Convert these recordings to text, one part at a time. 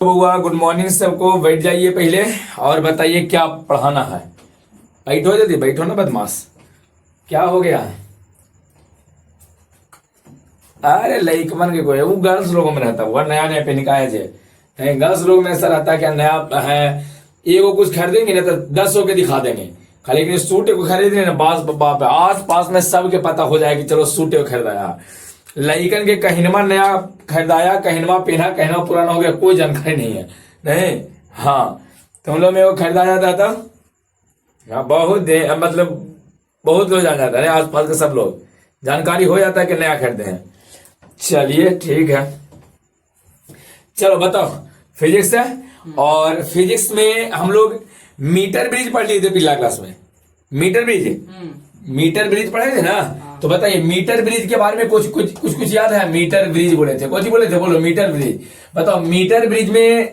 तो हुआ good morning सबको। बैठ जाइए पहले और बताइए क्या पढ़ाना है। बैठो जल्दी बैठो ना बदमाश। क्या हो गया? अरे लइकमन के कोई वो गर्ल्स लोगों में रहता हुआ नया नया पहन का है जे कहीं गर्ल्स लोग में ऐसा रहता है क्या नया है। एगो कुछ खरीदेंगे ना तो 10 होके दिखा देंगे खाली। लेकिन सूट को खरीदेंगे ना बास बाप आस पास में सबके पता हो जाए कि चलो सूट को खरीदाया। लइकन के कहिनमा नया खरीदाया, कहिनमा पहना, कहिनमा पुराना हो गया, कोई जानकारी नहीं है। नहीं, हाँ तुम लोग में वो खरीदाया जाता था। हाँ मतलब बहुत लोग जान जाता है आस पास के सब लोग जानकारी हो जाता है कि नया खरीदे हैं। चलिए ठीक है, चलो बताओ। फिजिक्स है और फिजिक्स में हम लोग मीटर ब्रिज पढ़ लिए थे पिछला क्लास में। मीटर ब्रिज पढ़े थे ना। तो बताइए मीटर ब्रिज के बारे में कुछ याद है? मीटर ब्रिज बोले थे, कुछ बोले थे, बोलो मीटर ब्रिज बताओ। मीटर ब्रिज में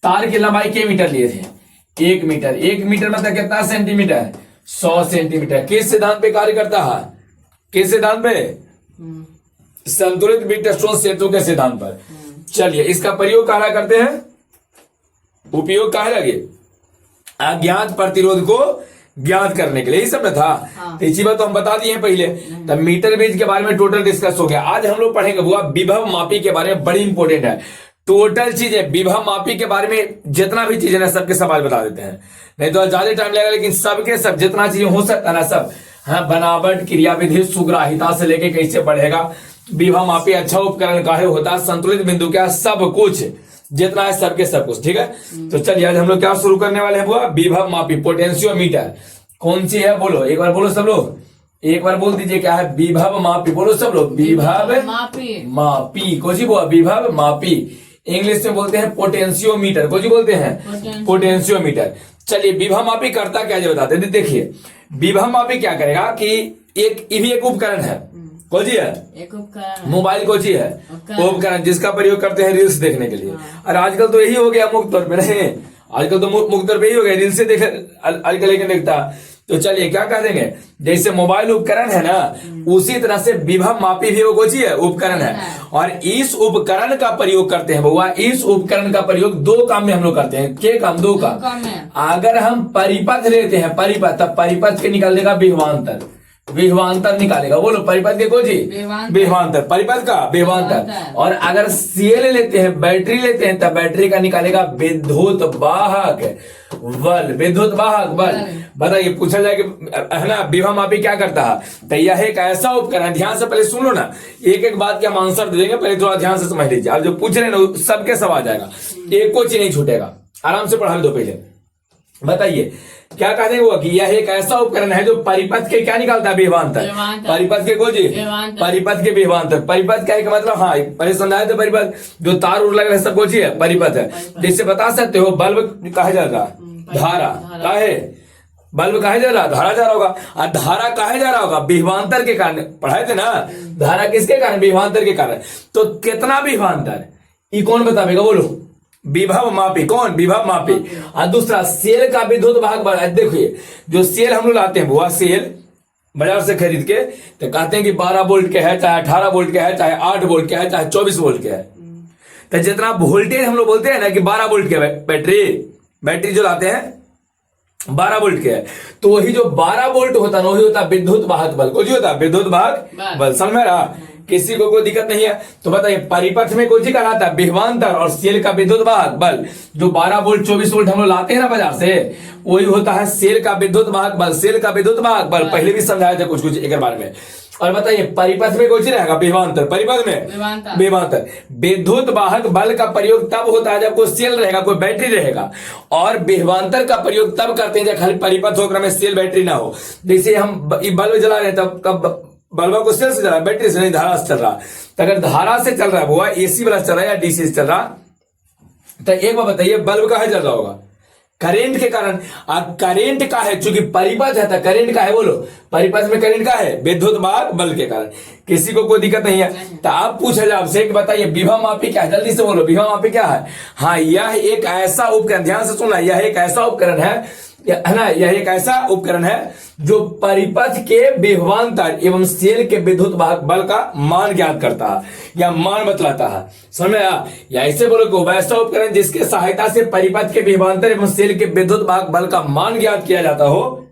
तार की लंबाई के मीटर लिए थे? 1 मीटर। 1 मीटर मतलब कितना सेंटीमीटर? 100 सेंटीमीटर। किस सिद्धांत पे कार्य करता है? किस सिद्धांत पे? संतुलित व्हीटस्टोन सेतु के सिद्धांत पर। चलिए इसका प्रयोग कहा करते हैं, उपयोग कहा लगे? अज्ञात प्रतिरोध को ज्ञात करने के लिए, यही सब में था। हाँ। तो इसी बात तो हम बता दिए हैं पहले। तब मीटर ब्रिज के बारे में टोटल डिस्कस हो गया। आज हम लोग पढ़ेंगे बुआ विभव मापी के बारे में, बड़ी इंपॉर्टेंट है। टोटल चीजें विभव मापी के बारे में जितना भी चीजें ना सबके सवाल बता देते हैं, नहीं तो ज्यादा टाइम लगेगा। लेकिन सबके सब जितना चीजें हो सकता है ना सब, हाँ बनावट, क्रियाविधि, सुग्राहिता से लेके कैसे बढ़ेगा, विभव मापी अच्छा उपकरण काहे होता है, संतुलित बिंदु क्या, सब कुछ जितना है सबके सब कुछ। ठीक है, तो चलिए आज हम लोग क्या शुरू करने वाले हैं बुआ? विभव मापी, पोटेंशियोमीटर। कौन सी है बोलो, एक बार बोलो सब लोग, एक बार बोल दीजिए क्या है? विभव मापी। बोलो सब लोग, विभव मापी। कौन सी बुआ? विभव मापी। इंग्लिश में बोलते हैं पोटेंशियोमीटर। कौन सी बोलते हैं? पोटेंशियोमीटर। चलिए विभव मापी करता क्या है बताते हैं। देखिए विभव मापी क्या करेगा कि एक उपकरण है। कौन सी है? एक उपकरण। मोबाइल कौन सी है? उपकरण जिसका प्रयोग करते हैं रील्स देखने के लिए। और आजकल तो यही हो गया मुक्त तौर पे, नहीं आजकल तो मुक्त तौर पे यही हो गया, रील्स से देखे आजकल लेकिन देखता। तो चलिए क्या कह देंगे, जैसे मोबाइल उपकरण है ना, उसी तरह से विभव मापी भी वो कौन सी है? उपकरण है। और इस उपकरण का प्रयोग करते हैं बउआ, इस उपकरण का प्रयोग 2 काम में हम लोग करते हैं। क्या काम? 2 काम। अगर हम परिपथ लेते हैं, परिपथ, तब परिपथ के निकाल देगा विभवांतर। विभवांतर निकालेगा। बोलो परिपथ के कौन जी? विभवांतर। परिपथ का विभवांतर। और अगर सीएल लेते हैं, बैटरी लेते हैं, तब बैटरी का निकालेगा विद्युत वाहक बल। विद्युत वाहक बल। बताइए पूछा जाए कि है ना विभव मापी क्या करता है? तो यह एक ऐसा उपकरण, ध्यान से पहले सुन लो ना, एक एक बात के हम आंसर दे देंगे, पहले थोड़ा ध्यान से समझ लीजिए। आप जो पूछ रहे हैं ना सबके सब आ जाएगा, एक को चीज नहीं छूटेगा। आराम से पढ़ा दो पहले। बताइए क्या कहते हैं वो कि यह एक ऐसा उपकरण है जो परिपथ के क्या निकालता है? विभवांतर। परिपथ के को जी? परिपथ के विभवांतर। परिपथ का एक मतलब, हाँ पहले समझाए थे, परिपथ जो तार उड़ लग रहा है सब को जी है, परिपथ है। जिससे बता सकते हो बल्ब कहा जा रहा, धारा काहे, बल्ब कहा जा रहा, धारा जा रहा होगा। और धारा कहा जा रहा होगा? विभवांतर के कारण। पढ़ाए थे ना, धारा किसके कारण? विभवांतर के कारण। तो कितना विभवांतर ये कौन बताएगा? बोलो विभव मापी। कौन? विभव मापी। और दूसरा सेल का विद्युत वाहक बल। देखिए जो सेल हम लोग लाते हैं बुआ, सेल बाजार से खरीद के, तो कहते हैं कि 12 वोल्ट के है, चाहे 18 वोल्ट के है, चाहे 8 वोल्ट के है, चाहे 24 वोल्ट के है। तो जितना वोल्टेज हम लोग बोलते हैं ना कि 12 वोल्ट के बैटरी जो लाते हैं 12 वोल्ट के है, तो वही जो 12 वोल्ट होता है वही होता है विद्युत वाहक बल। कौन होता है? विद्युत वाहक बल। समझ में रहा? किसी को कोई दिक्कत नहीं है? तो बताइए परिपथ में कौन सी कहलाता है? विभवांतर। और सेल का विद्युत वाहक बल जो 12 वोल्ट 24 वोल्ट हम लोग लाते हैं ना बाजार से, वही होता है सेल का विद्युत वाहक बल। सेल का विद्युत वाहक बल पहले भी समझाया था कुछ एक बारे में। और बताइए परिपथ में कौन सी रहेगा? विभवांतर। परिपथ में विभवांतर। विद्युत वाहक बल का प्रयोग तब होता है जब कोई सेल रहेगा, कोई बैटरी रहेगा। और विभवांतर का प्रयोग तब करते हैं जब खाली परिपथ होकर में सेल बैटरी ना हो। जैसे हम बल्ब जला रहे हैं तब कब बल्बा को सेल से चल रहा है, बैटरी से नहीं, धारा से चल रहा। तो अगर धारा से चल रहा है वो एसी वाला चल रहा है या डीसी से चल रहा, तो एक बार बताइए बल्ब कहाँ चल रहा होगा? करेंट के कारण। करेंट का है चूंकि परिपथ है, तो करेंट का है? बोलो परिपथ में करेंट का है? विद्युत वाहक बल के कारण। किसी को कोई दिक्कत नहीं है? तो आप पूछा जाए आपसे कि बताइए विभव मापी क्या है? जल्दी से बोलो विभव मापी क्या है? हाँ यह एक ऐसा उपकरण, ध्यान से सुनना, यह एक ऐसा उपकरण है है ना, यह एक ऐसा उपकरण है जो परिपथ के विभवांतर एवं सेल के विद्युत बल का मान ज्ञात करता है या मान बतलाता है। समझ में आया? या ऐसे बोलो कि वैसा उपकरण जिसके सहायता से परिपथ के विभवांतर एवं सेल के विद्युत बल का मान ज्ञात किया जाता हो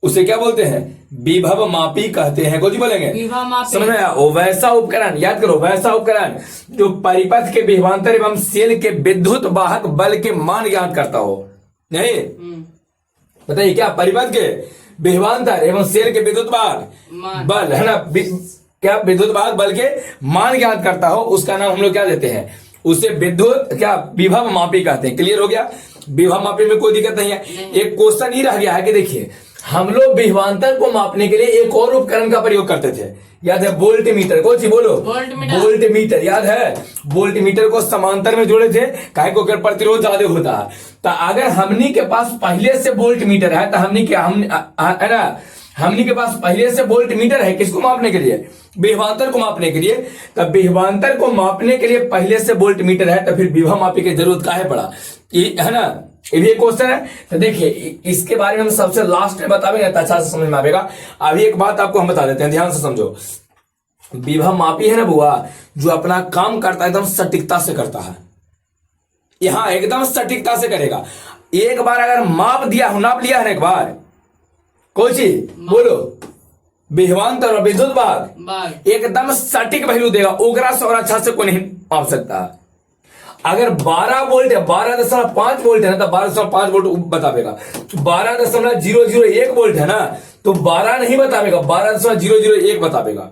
उसे क्या बोलते हैं? विभव मापी कहते हैं। कौन सी बोलेंगे? समझ में आया? वैसा उपकरण, याद करो, वैसा उपकरण जो परिपथ के विभवांतर एवं सेल के विद्युत वाहक बल के मान ज्ञात करता हो। नहीं बताइए क्या? परिपथ के विभवांतर एवं सेल के विद्युत वाहक बल, है ना, क्या विद्युत वाहक बल के मान ज्ञात करता हो, उसका नाम हम लोग क्या देते हैं? उसे विद्युत क्या विभव मापी कहते हैं। क्लियर हो गया? विभव मापी में कोई दिक्कत नहीं है। एक क्वेश्चन ही रह गया है कि देखिए हम लोग विभवांतर को मापने के लिए एक और उपकरण का प्रयोग करते थे, याद है? Volt meter. कौन सी बोलो? Volt meter. याद है? वोल्ट मीटर को समांतर में जोड़े थे, काहे को अगर प्रतिरोध ज्यादा होता है तो अगर हमनी के पास पहले से वोल्ट मीटर है तो हमनी क्या है ना, हमनी के पास पहले से वोल्ट मीटर है किसको मापने के लिए? विभवांतर को मापने के लिए। तब विभवांतर को मापने के लिए पहले से वोल्ट मीटर है तो फिर विभव मापी की जरूरत काहे पड़ा? है ना, ये भी एक क्वेश्चन है। तो देखिए इसके बारे में हम सबसे लास्ट में बताएंगे तो अच्छा से समझ में आएगा। अभी एक बात आपको हम बता देते हैं, ध्यान से समझो। विभव मापी है ना बुआ, जो अपना काम करता है एकदम सटीकता से करता है। यहां एकदम सटीकता से करेगा। एक बार अगर माप दिया, नाप लिया है ना एक बार, कोई चीज बोलो, विभवांतर और विद्युत भाग एकदम सटीक वैल्यू देगा। ओकरा से और अच्छा से कोई नहीं माप सकता। अगर 12 वोल्ट है, 12.5 वोल्ट है ना, तो 12.5 वोल्ट बतावेगा। 12.001 वोल्ट है ना, तो 12 नहीं बतावेगा, 12.001 बतावेगा।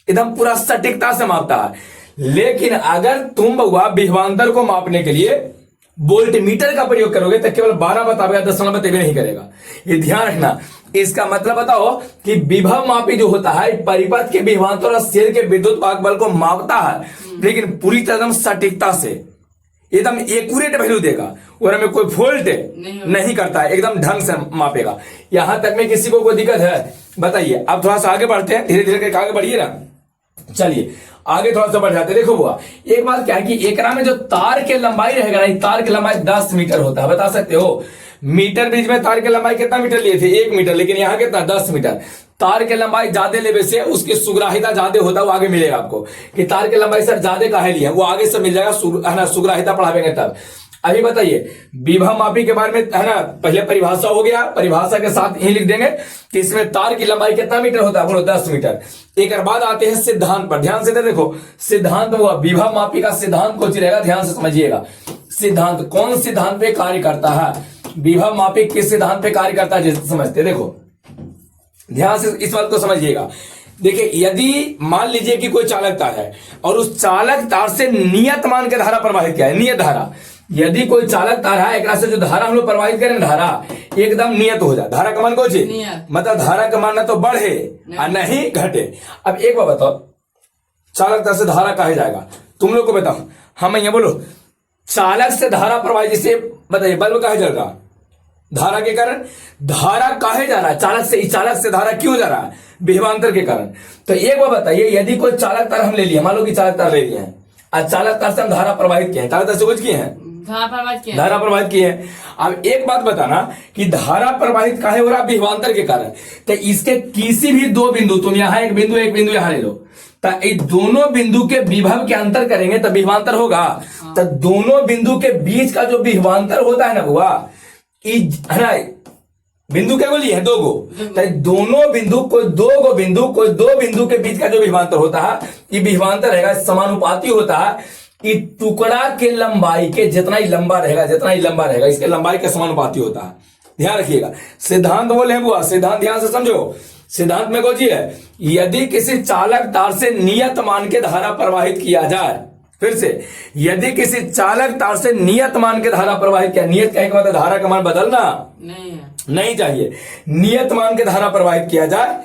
एकदम पूरा सटीकता से मापता है। लेकिन अगर तुम बउआ विभवांतर को मापने के लिए वोल्ट मीटर का प्रयोग करोगे तो केवल 12 बतावेगा, दशमलव बतावे नहीं करेगा। ये ध्यान रखना। इसका मतलब बताओ कि विभव मापी जो होता है परिपथ के विभवांतर और सेल के विद्युत वाहक बल को मापता है, लेकिन पूरी तरह सटीकता से एकदम एक्यूरेट वैल्यू देगा और हमें कोई फॉल्ट नहीं करता है, एकदम ढंग से मापेगा। यहां तक में किसी को कोई दिक्कत है? बताइए। अब थोड़ा सा आगे बढ़ते हैं, धीरे धीरे करके आगे बढ़िए ना। चलिए आगे थोड़ा सा बढ़ जाते हैं। देखो बुआ, एक बात क्या है कि एकरा में जो तार के लंबाई रहेगा ना, तार की लंबाई 10 मीटर होता है। बता सकते हो मीटर ब्रिज में तार की लंबाई कितना मीटर लिए थे? 1 मीटर, लेकिन यहाँ कितना? 10 मीटर। तार की लंबाई ज्यादा लेवे से उसकी सुग्राहिता ज्यादा होता है, वो आगे मिलेगा आपको कि तार की लंबाई सर ज्यादा काहे लिए, वो आगे से मिल जाएगा, है ना, सुग्राहिता पढ़ावेंगे तब। अभी बताइए विभव मापी के बारे में, है ना, पहले परिभाषा हो गया, परिभाषा के साथ यही लिख देंगे कि इसमें तार की लंबाई कितना मीटर होता है? बोलो 10 मीटर। एक बाद आते हैं सिद्धांत पर, ध्यान से देखो। सिद्धांत हुआ विभव मापी का सिद्धांत कुछ रहेगा, ध्यान से समझिएगा। सिद्धांत कौन सिद्धांत पे कार्य करता है? विभव मापी किस सिद्धांत पे कार्य करता है समझते? देखो ध्यान से इस बात को समझिएगा। देखिए यदि मान लीजिए कि कोई चालक तार है और उस चालक तार से नियत मान के धारा प्रवाहित किया है, नियत धारा। यदि कोई चालक तार है, एक से जो धारा हम लोग प्रवाहित करें, धारा एकदम नियत हो जाए। धारा का मान कौन सी? मतलब धारा का मान ना तो बढ़े और नहीं घटे। अब एक बार बताओ, चालक तार से धारा कहे जाएगा? तुम लोग को बताओ, हम ये बोलो चालक से धारा प्रवाहित, जिसे बताइए बल्ब कहे जल रहा? धारा के कारण। धारा काहे जा रहा है? चालक से धारा क्यों जा रहा है? विभवांतर के कारण। तो एक बार बताइए, यदि कोई चालक तार हम ले लिए, मान लो कि चालक तार ले लिए हैं और चालक तार से हम धारा प्रवाहित किए हैं, चालक तार से कुछ किए हैं, धारा प्रवाहित किए हैं। अब एक बात बताना कि धारा प्रवाहित काहे हो रहा? विभवांतर के कारण। तो इसके किसी भी दो बिंदु, तुम यहाँ एक बिंदु यहां ले लो, तो दोनों बिंदु के विभव के अंतर करेंगे तो विभवांतर होगा। तो दोनों बिंदु के बीच का जो विभवांतर होता है ना बुआ, है ना, बिंदु क्या बोलिए? 2 गो। तो दोनों बिंदु कोई दो बिंदु के बीच का जो विभवांतर होता है, ये विभवांतर रहेगा, समानुपाती होता है। ये टुकड़ा के लंबाई के जितना ही लंबा रहेगा इसके लंबाई के समानुपाती होता है। ध्यान रखिएगा। सिद्धांत बोले बुआ, सिद्धांत ध्यान से समझो। सिद्धांत में कौन है? यदि किसी चालक तार से नियत मान के धारा प्रवाहित किया जाए, फिर से, यदि किसी चालक तार से नियत मान के धारा प्रवाहित किया, नियत कहने का मतलब धारा का मान बदलना नहीं चाहिए, नियत मान के धारा प्रवाहित किया जाए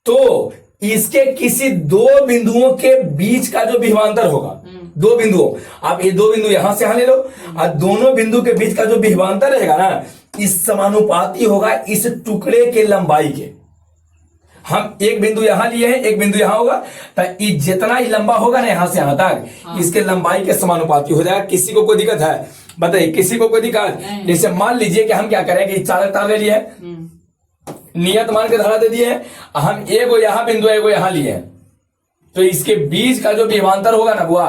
तो इसके किसी दो बिंदुओं के बीच का जो विभवांतर होगा, 2 बिंदुओं, आप ये 2 बिंदु यहां से यहां ले लो और दोनों बिंदु के बीच का जो विभवांतर रहेगा ना, इस समानुपाती होगा इस टुकड़े के लंबाई के। हम एक बिंदु यहां लिए हैं, एक बिंदु यहां होगा, तो ये जितना ही लंबा होगा ना यहां से यहां तक, इसके लंबाई के समानुपाती हो जाएगा। किसी को कोई दिक्कत है? बताइए किसी को कोई दिक्कत? जैसे मान लीजिए कि हम क्या करें कि चालक तार ले लिए, नियत मान के धारा दे दिए, हम एगो यहाँ बिंदु एगो यहाँ लिए, तो इसके बीच का जो विभवांतर होगा ना वो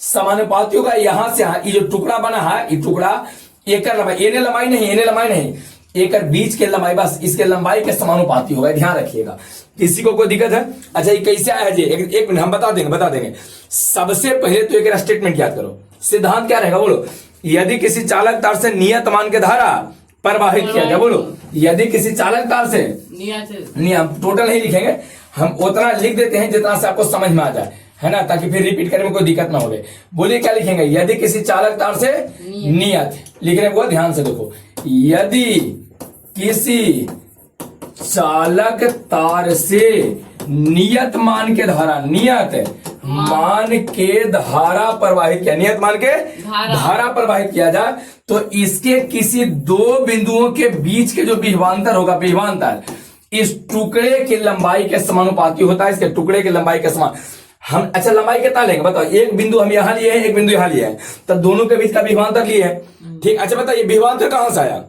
समानुपाती होगा। यहां से ये जो टुकड़ा बना है, ये टुकड़ा एक लंबाई, एने लंबाई नहीं, एक बीच के लंबाई, बस इसके लंबाई के समानुपाती होगा, ध्यान रखिएगा। किसी को कोई दिक्कत है? अच्छा ये कैसे आया जी? एक मिनट हम बता देंगे। सबसे पहले तो एक स्टेटमेंट याद करो, सिद्धांत क्या रहेगा बोलो? यदि किसी चालक तार से नियत मान के धारा प्रवाहित किया जाए, बोलो यदि किसी चालक तार से नियत, टोटल नहीं लिखेंगे हम, उतना लिख देते हैं जितना से आपको समझ में आ जाए, है ना, ताकि फिर रिपीट करने में कोई दिक्कत ना हो। बोलिए क्या लिखेंगे? यदि किसी चालक तार से नियत लिखने को ध्यान से देखो, यदि किसी चालक तार से नियत मान के धारा, नियत मान के धारा प्रवाहित किया, नियत मान के धारा प्रवाहित किया जाए, तो इसके किसी दो बिंदुओं के बीच के जो विभवांतर होगा, विभवांतर इस टुकड़े की लंबाई के समानुपाती होता है, इसके टुकड़े की लंबाई के समान। हम अच्छा लंबाई कितना लेंगे बताओ? एक बिंदु हम यहां लिए हैं, एक बिंदु यहां लिए हैं, तो दोनों के बीच का विभवांतर लिए है, ठीक। अच्छा बताइए विभवांतर कहां से आया?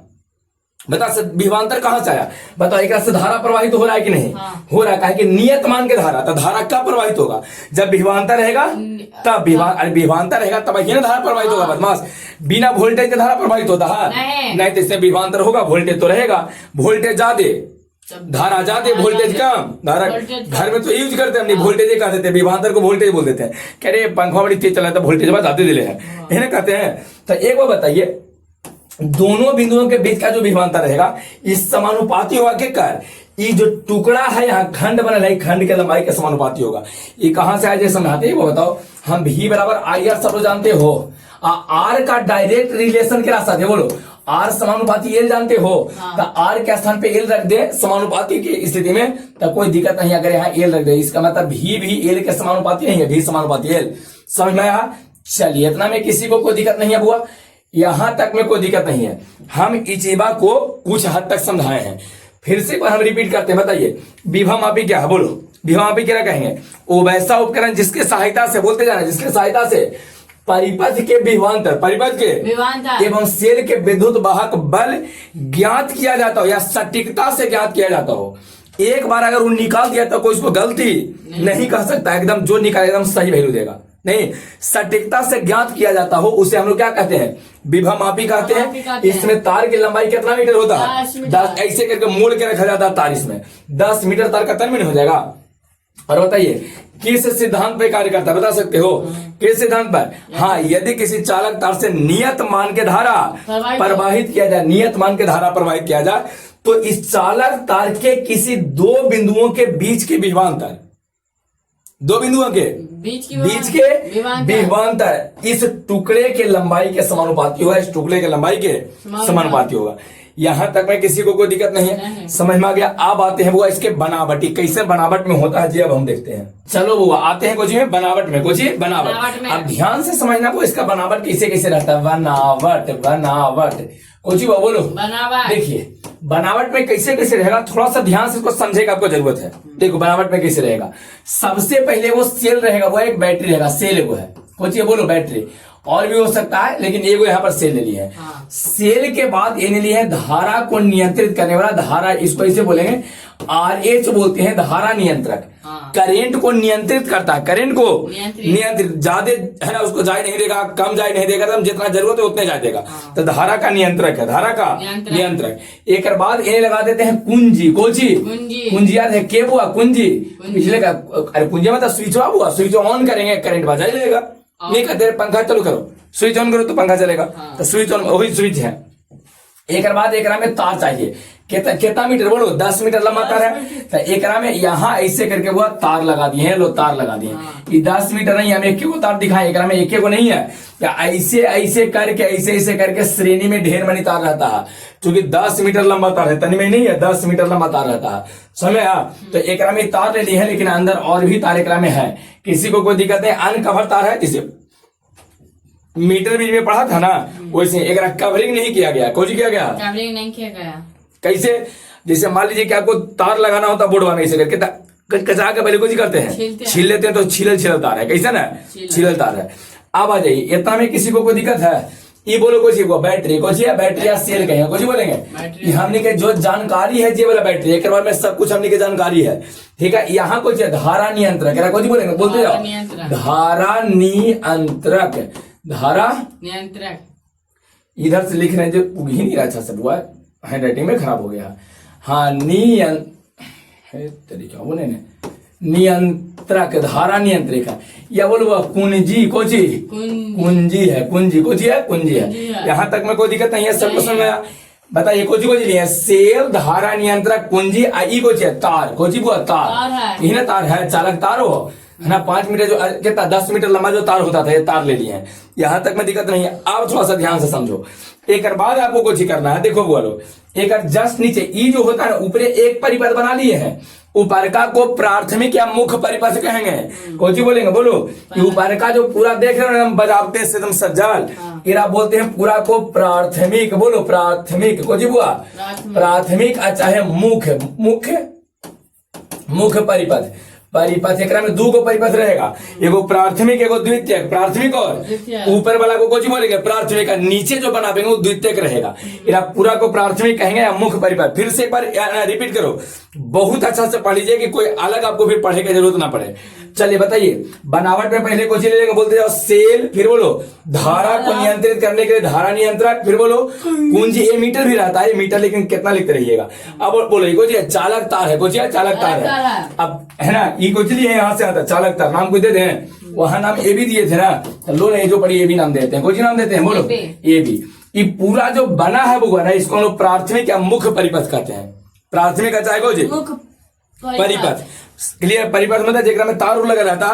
बता विभवांतर कहां से आया? बताओ एक से धारा प्रवाहित हो रहा है कि नहीं? हो रहा है, कहा कि नियत मान के धारा, तो धारा कब प्रवाहित होगा? जब विभवांतर रहेगा तब, विभवांतर रहेगा तब ही ना धारा प्रवाहित होगा। बदमाश, बिना वोल्टेज के धारा प्रवाहित होता है नहीं, तो इससे विभवांतर होगा, वोल्टेज तो रहेगा, वोल्टेज ज्यादा धारा ज्यादा वोल्टेज कम, धारा घर में तो यूज करते हैं, वोल्टेज कह देते हैं, विभवांतर को वोल्टेज बोल देते हैं। कह रहे पंखा बड़ी तेज चला था, वोल्टेज बाद आते दिले है कहते हैं। तो एक बार बताइए, दोनों बिंदुओं के बीच का जो विभवांतर रहेगा इस समानुपाती होगा के कर, ये जो टुकड़ा है यहाँ खंड बना है, खंड के लंबाई के समानुपाती होगा। ये कहां से आए जैसे समझाते हैं वो बताओ। हम भी बराबर आई आर सब जानते हो, आर का डायरेक्ट रिलेशन के रास्ता थे, बोलो आर समानुपाती एल जानते हो, तो आर के स्थान पे एल रख दे समानुपाती की स्थिति में, तो कोई दिक्कत नहीं। अगर यहाँ एल रख दे, इसका मतलब भी एल के समानुपाती नहीं है, भी समानुपाती एल। समझ में आया? चलिए इतना में किसी को कोई दिक्कत नहीं है बुआ, यहां तक में कोई दिक्कत नहीं है। हम इचिबा को कुछ हद तक समझाए हैं, फिर से हम रिपीट करते हैं। बताइए विभव मापी क्या है? बोलो विभव मापी क्या कहेंगे? वो वैसा उपकरण जिसके सहायता से, बोलते जाना, जिसके सहायता से परिपथ के विभवांतर, परिपथ के एवं सेल के विद्युत वाहक बल ज्ञात किया जाता हो या सटीकता से ज्ञात किया जाता हो। एक बार अगर वो निकाल दिया तो कोई उसको गलती नहीं कह सकता, एकदम जो निकाले एकदम सही वैल्यू देगा। नहीं, सटीकता से ज्ञात किया जाता हो उसे हम लोग क्या कहते हैं? विभव मापी कहते हैं। इसमें तार की लंबाई कितना मीटर होता है? 10। ऐसे करके मोड़ के रखा जाता है तार, इसमें 10 मीटर तार का तन में हो जाएगा। और बताइए किस सिद्धांत पे कार्य करता है, बता सकते हो? किस सिद्धांत पर? हाँ, यदि किसी चालक तार से नियत मान के धारा प्रवाहित किया जाए, नियत मान के धारा प्रवाहित किया जाए, तो इस चालक तार के किसी दो बिंदुओं के बीच के विभवांतर, दो बिंदुओं के बीच के विभवांतर इस टुकड़े के लंबाई के समानुपाती होगा, इस टुकड़े के लंबाई के समानुपाती होगा। यहां तक में किसी को कोई दिक्कत नहीं है, समझ में आ गया? अब आते हैं बुआ इसके बनावटी, कैसे बनावट में होता है जी, अब हम देखते हैं। चलो बुआ आते हैं कुछ में बनावट में, कुछ बनावट। अब ध्यान से समझना वो इसका बनावट कैसे कैसे रहता है। बनावट कुछ बोलो बनावट। देखिए बनावट में कैसे कैसे रहेगा, थोड़ा सा ध्यान से इसको समझेगा, आपको जरूरत है। देखो बनावट में कैसे रहेगा। सबसे पहले वो सेल रहेगा, वो एक बैटरी रहेगा, सेल वो है, कुछ बोलो बैटरी, और भी हो सकता है लेकिन एगो यहाँ पर सेल ले लिया है। सेल के बाद ये लिया है धारा को नियंत्रित करने वाला, धारा इसको इसे बोलेंगे RH बोलते हैं, धारा नियंत्रक। करंट को नियंत्रित करता है, करंट को नियंत्रित, ज्यादा है ना उसको जाए नहीं देगा, कम जाए नहीं देगा, जितना जरूरत है उतने जाए देगा। तो धारा का नियंत्रक है, धारा का नियंत्रक। एक बाद इन्हें लगा देते हैं कुंजी, कुंजी याद है के बुआ? कुंजी पिछले का, अरे कुंजी मतलब स्विच हुआ, स्विच ऑन करेंगे करंट बजा लेगा। नहीं कहते पंखा चालू करो, स्विच ऑन करो तो पंखा चलेगा, तो स्विच ऑन वही स्विच है। एक बाद एक में तार चाहिए, कितना मीटर बोलो? 10 मीटर लंबा तार है, तो एक में यहाँ ऐसे करके वो तार लगा दिए हैं, लो तार लगा दिए। ये 10 मीटर नहीं, हम एक को तार दिखाए, एक में एक को नहीं है, या ऐसे ऐसे करके श्रेणी में ढेर मनी तार रहता है, क्योंकि 10 मीटर लंबा तार है, तनी में नहीं है, 10 मीटर लंबा तार रहता है, समझ आ? तो एक में तार ले ली है, लेकिन अंदर और भी तार एक में है। किसी को कोई दिक्कत है? अनकवर तार है, जिसे मीटर बीच में पढ़ा था ना, वैसे एक कवरिंग नहीं किया गया। कुछ किया गया? कवरिंग नहीं किया गया। कैसे? जैसे मान लीजिए कि आपको तार लगाना होता बोर्ड में, ऐसे करके कचा के पहले कुछ करते हैं, छील लेते हैं, तो छिलल तार है, कैसे ना छिलल तार है। अब आ जाइए, इतना में किसी को कोई दिक्कत है? ये बोलो कुछ वो बैटरी कुछ है, बैटरी या सेल कहेंगे कुछ बोलेंगे। ये हमने के जो जानकारी है ये वाला बैटरी एक बार में सब कुछ हमने के जानकारी है, ठीक है। यहाँ कुछ है धारा नियंत्रक, कुछ बोलेंगे, बोलते जाओ धारा नियंत्रक, धारा नियंत्रक। इधर से लिख रहे हैं जो उग ही नहीं रहा अच्छा सब हुआ, हैंड राइटिंग में खराब हो गया। हाँ तरीका बोले नियंत्रक, धारा नियंत्रिका, या बोलो कुंजी कोची, कुंजी है, कुंजी कोची है, कुंजी है। यहाँ तक में कोई दिक्कत नहीं है, सबको समझ में आया। बताइए कोची कोची नहीं है, सेल, धारा नियंत्रक, कुंजी, आई कोची है, तार, कोची वो तार, यही ना तार है, चालक तार हो है ना, 5 मीटर जो कितना 10 मीटर लंबा जो तार होता था ये तार ले लिए हैं। यहाँ तक में दिक्कत नहीं है। अब थोड़ा सा ध्यान से समझो, एक बाद आपको कुछ ही करना है। देखो बोलो एक जस्ट नीचे ई जो होता है ना ऊपरे एक परिपथ बना लिए हैं, उपरका को प्राथमिक या मुख्य परिपथ कहेंगे, कोची बोलेंगे, बोलो। उपरका जो पूरा देख रहे हो बजावते से एकदम सज्जल, इरा बोलते हैं पूरा को प्राथमिक, बोलो प्राथमिक, कोची बुआ प्राथमिक, चाहे मुख्य, मुख्य मुख्य परिपथ, परिपथ एक में 2 परिपथ रहेगा, एगो प्राथमिक एगो द्वितीयक, प्राथमिक और ऊपर वाला को कुछ बोलेंगे प्राथमिक, नीचे जो बनाएंगे वो द्वितीयक रहेगा। इरा पूरा को प्राथमिक कहेंगे या मुख्य परिपथ। फिर से एक बार रिपीट करो, बहुत अच्छा से पढ़ लीजिए कि कोई अलग आपको फिर पढ़ने की जरूरत ना पड़े। चलिए बताइए बनावट में पहले कुछ ले लेंगे, बोलते जाओ सेल, फिर बोलो धारा को नियंत्रित करने के लिए धारा नियंत्रक, फिर बोलो कुंजी, ये मीटर भी रहता है मीटर, लेकिन कितना लिखते रहिएगा। अब बोलो ये चालक तार है, कुछ चालक तार है, अब है ना ये कुछ है, यहाँ से आता चालक तार, नाम कुछ देते हैं, वहां नाम ए भी दिए थे ना, लो नहीं जो पढ़ी ए भी नाम देते हैं, कुछ नाम देते हैं, बोलो ए भी। ये पूरा जो बना है वो ना इसको हम लोग प्राथमिक या मुख्य परिपथ कहते हैं, प्राथमिक का चाहे जी परिपथ, क्लियर। परिपथ मतलब जेकरा में तार लगा रहता।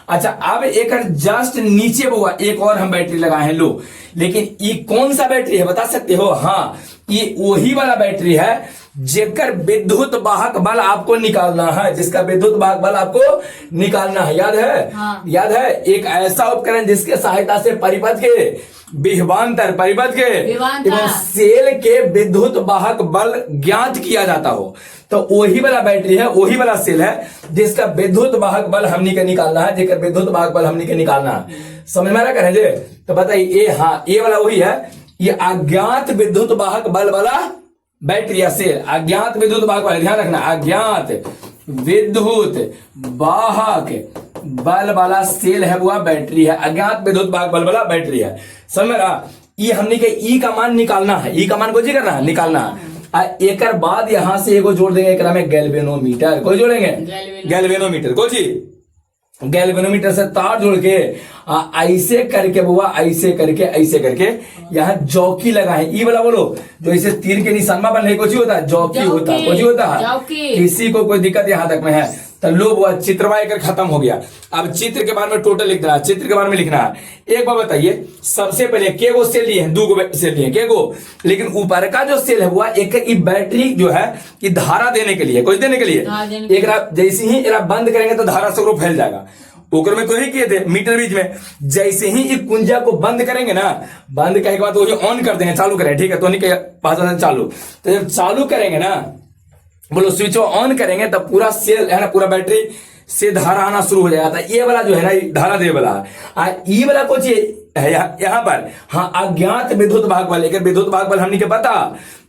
अच्छा अब एक जस्ट नीचे हुआ एक और हम बैटरी लगाए हैं, लो, लेकिन ये कौन सा बैटरी है बता सकते हो? हाँ ये वही वाला बैटरी है जेकर विद्युत वाहक बल आपको निकालना है, जिसका विद्युत वाहक बल आपको निकालना है, याद है? हाँ। याद है एक ऐसा उपकरण जिसके सहायता से परिपथ के विभवांतर, परिपथ के एवं सेल के विद्युत वाहक बल ज्ञात किया जाता हो, तो वही वाला बैटरी है, वही वाला सेल है जिसका विद्युत वाहक बल हमनी के निकालना है, जेकर विद्युत वाहक बल हमनी के निकालना है। समझ में आ रहा है? तो बताइए ये, हाँ ये वाला वही है, ये अज्ञात विद्युत वाहक बल वाला बैटरी या सेल, अज्ञात विद्युत वाहक वाला, ध्यान रखना अज्ञात विद्युत वाहक बल वाला सेल है वो बैटरी है, अज्ञात विद्युत वाहक बल वाला बैटरी है। समझ में रहा? ये हमने के ई का मान निकालना है, ई का मान को जी करना है, निकालना है। एक बाद यहां से एगो जोड़ देंगे एक में गैल्वेनोमीटर, कोई जोड़ेंगे गैल्वेनोमीटर को जी, गैल्वेनोमीटर से तार जोड़ के ऐसे करके बुआ, ऐसे करके यहाँ जौकी लगाए, ई वाला बोलो जो इसे तीर के निशान में बन कुछ होता है, जौकी होता है, कुछ होता है। किसी को कोई दिक्कत यहाँ तक में है तो लो वो चित्रवा एक खत्म हो गया। अब चित्र के बारे में टोटल लिख देना, चित्र के बारे में लिखना है। एक बार बताइए सबसे पहले के गो सेल लिए हैं, 2 सेल लिए के गो, लेकिन ऊपर का जो सेल है वो एक बैटरी जो है ये धारा देने के लिए, कुछ देने के लिए एक जैसे ही बंद करेंगे तो धारा से फैल जाएगा। ओकर में तो ही किए थे मीटर बीच में, जैसे ही एक कुंजा को बंद करेंगे ना, बंद करने के बाद वो ऑन कर देंगे, चालू करें, ठीक है, तो नहीं के चालू, तो जब चालू करेंगे ना, बोलो स्विच ऑन करेंगे तब पूरा सेल है ना, पूरा बैटरी से धारा आना शुरू हो जाएगा। ये वाला जो है ना धारा दे वाला है, ये वाला कुछ है यहाँ पर, हाँ अज्ञात विद्युत भाग बल, एक विद्युत भाग बल हमने के पता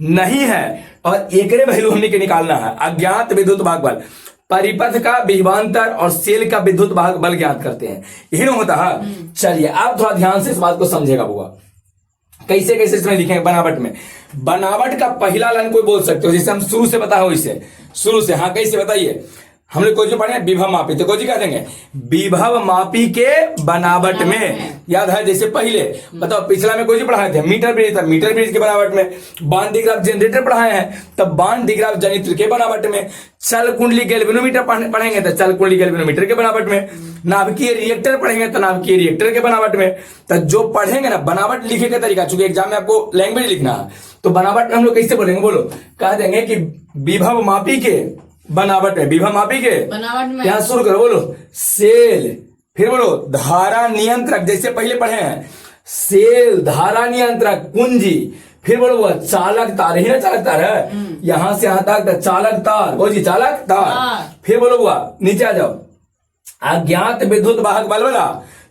नहीं है और एक वैल्यू हमने के निकालना है, अज्ञात विद्युत भाग बल। परिपथ का विभवांतर और सेल का विद्युत भाग बल ज्ञात करते हैं, यही ना होता है। चलिए आप थोड़ा ध्यान से इस बात को समझेगा बुआ, कैसे कैसे इसमें लिखेंगे बनावट में। बनावट का पहला लाइन कोई बोल सकते हो, जैसे हम शुरू से बताओ, इसे शुरू से, हाँ कैसे बताइए। हम लोग कोई पढ़े विभव मापी, तो कोई कह देंगे विभव मापी के बनावट में, याद है? जैसे पहले बताओ पिछला में कोई पढ़ाए थे मीटर ब्रिज, था मीटर ब्रिज के बनावट में। बाण दिग्राफ जनरेटर पढ़ाए हैं तब बाण दिग्राफ जनित्र के बनावट में। चल कुंडली गैल्वेनोमीटर पढ़ेंगे तो चल कुंडली गैल्वेनोमीटर के बनावट में। नाभिकीय रिएक्टर पढ़ेंगे तो नाभिकीय रिएक्टर के बनावट में। तो जो पढ़ेंगे ना बनावट लिखे का तरीका, चूंकि एग्जाम में आपको लैंग्वेज लिखना है तो बनावट में हम लोग कैसे बोलेंगे, बोलो कह देंगे कि विभव मापी के बनावट में, विभव मापी के बनावट में, यहां शुरू करो, बोलो सेल, फिर बोलो धारा नियंत्रक, जैसे पहले पढ़े हैं सेल, धारा नियंत्रक, कुंजी, फिर बोलो वो चालक तार, ही ना चालक तार है, यहां से यहां तक चालक तार, वो जी चालक तार। फिर बोलो वो नीचे आ जाओ अज्ञात विद्युत वाहक बल वाला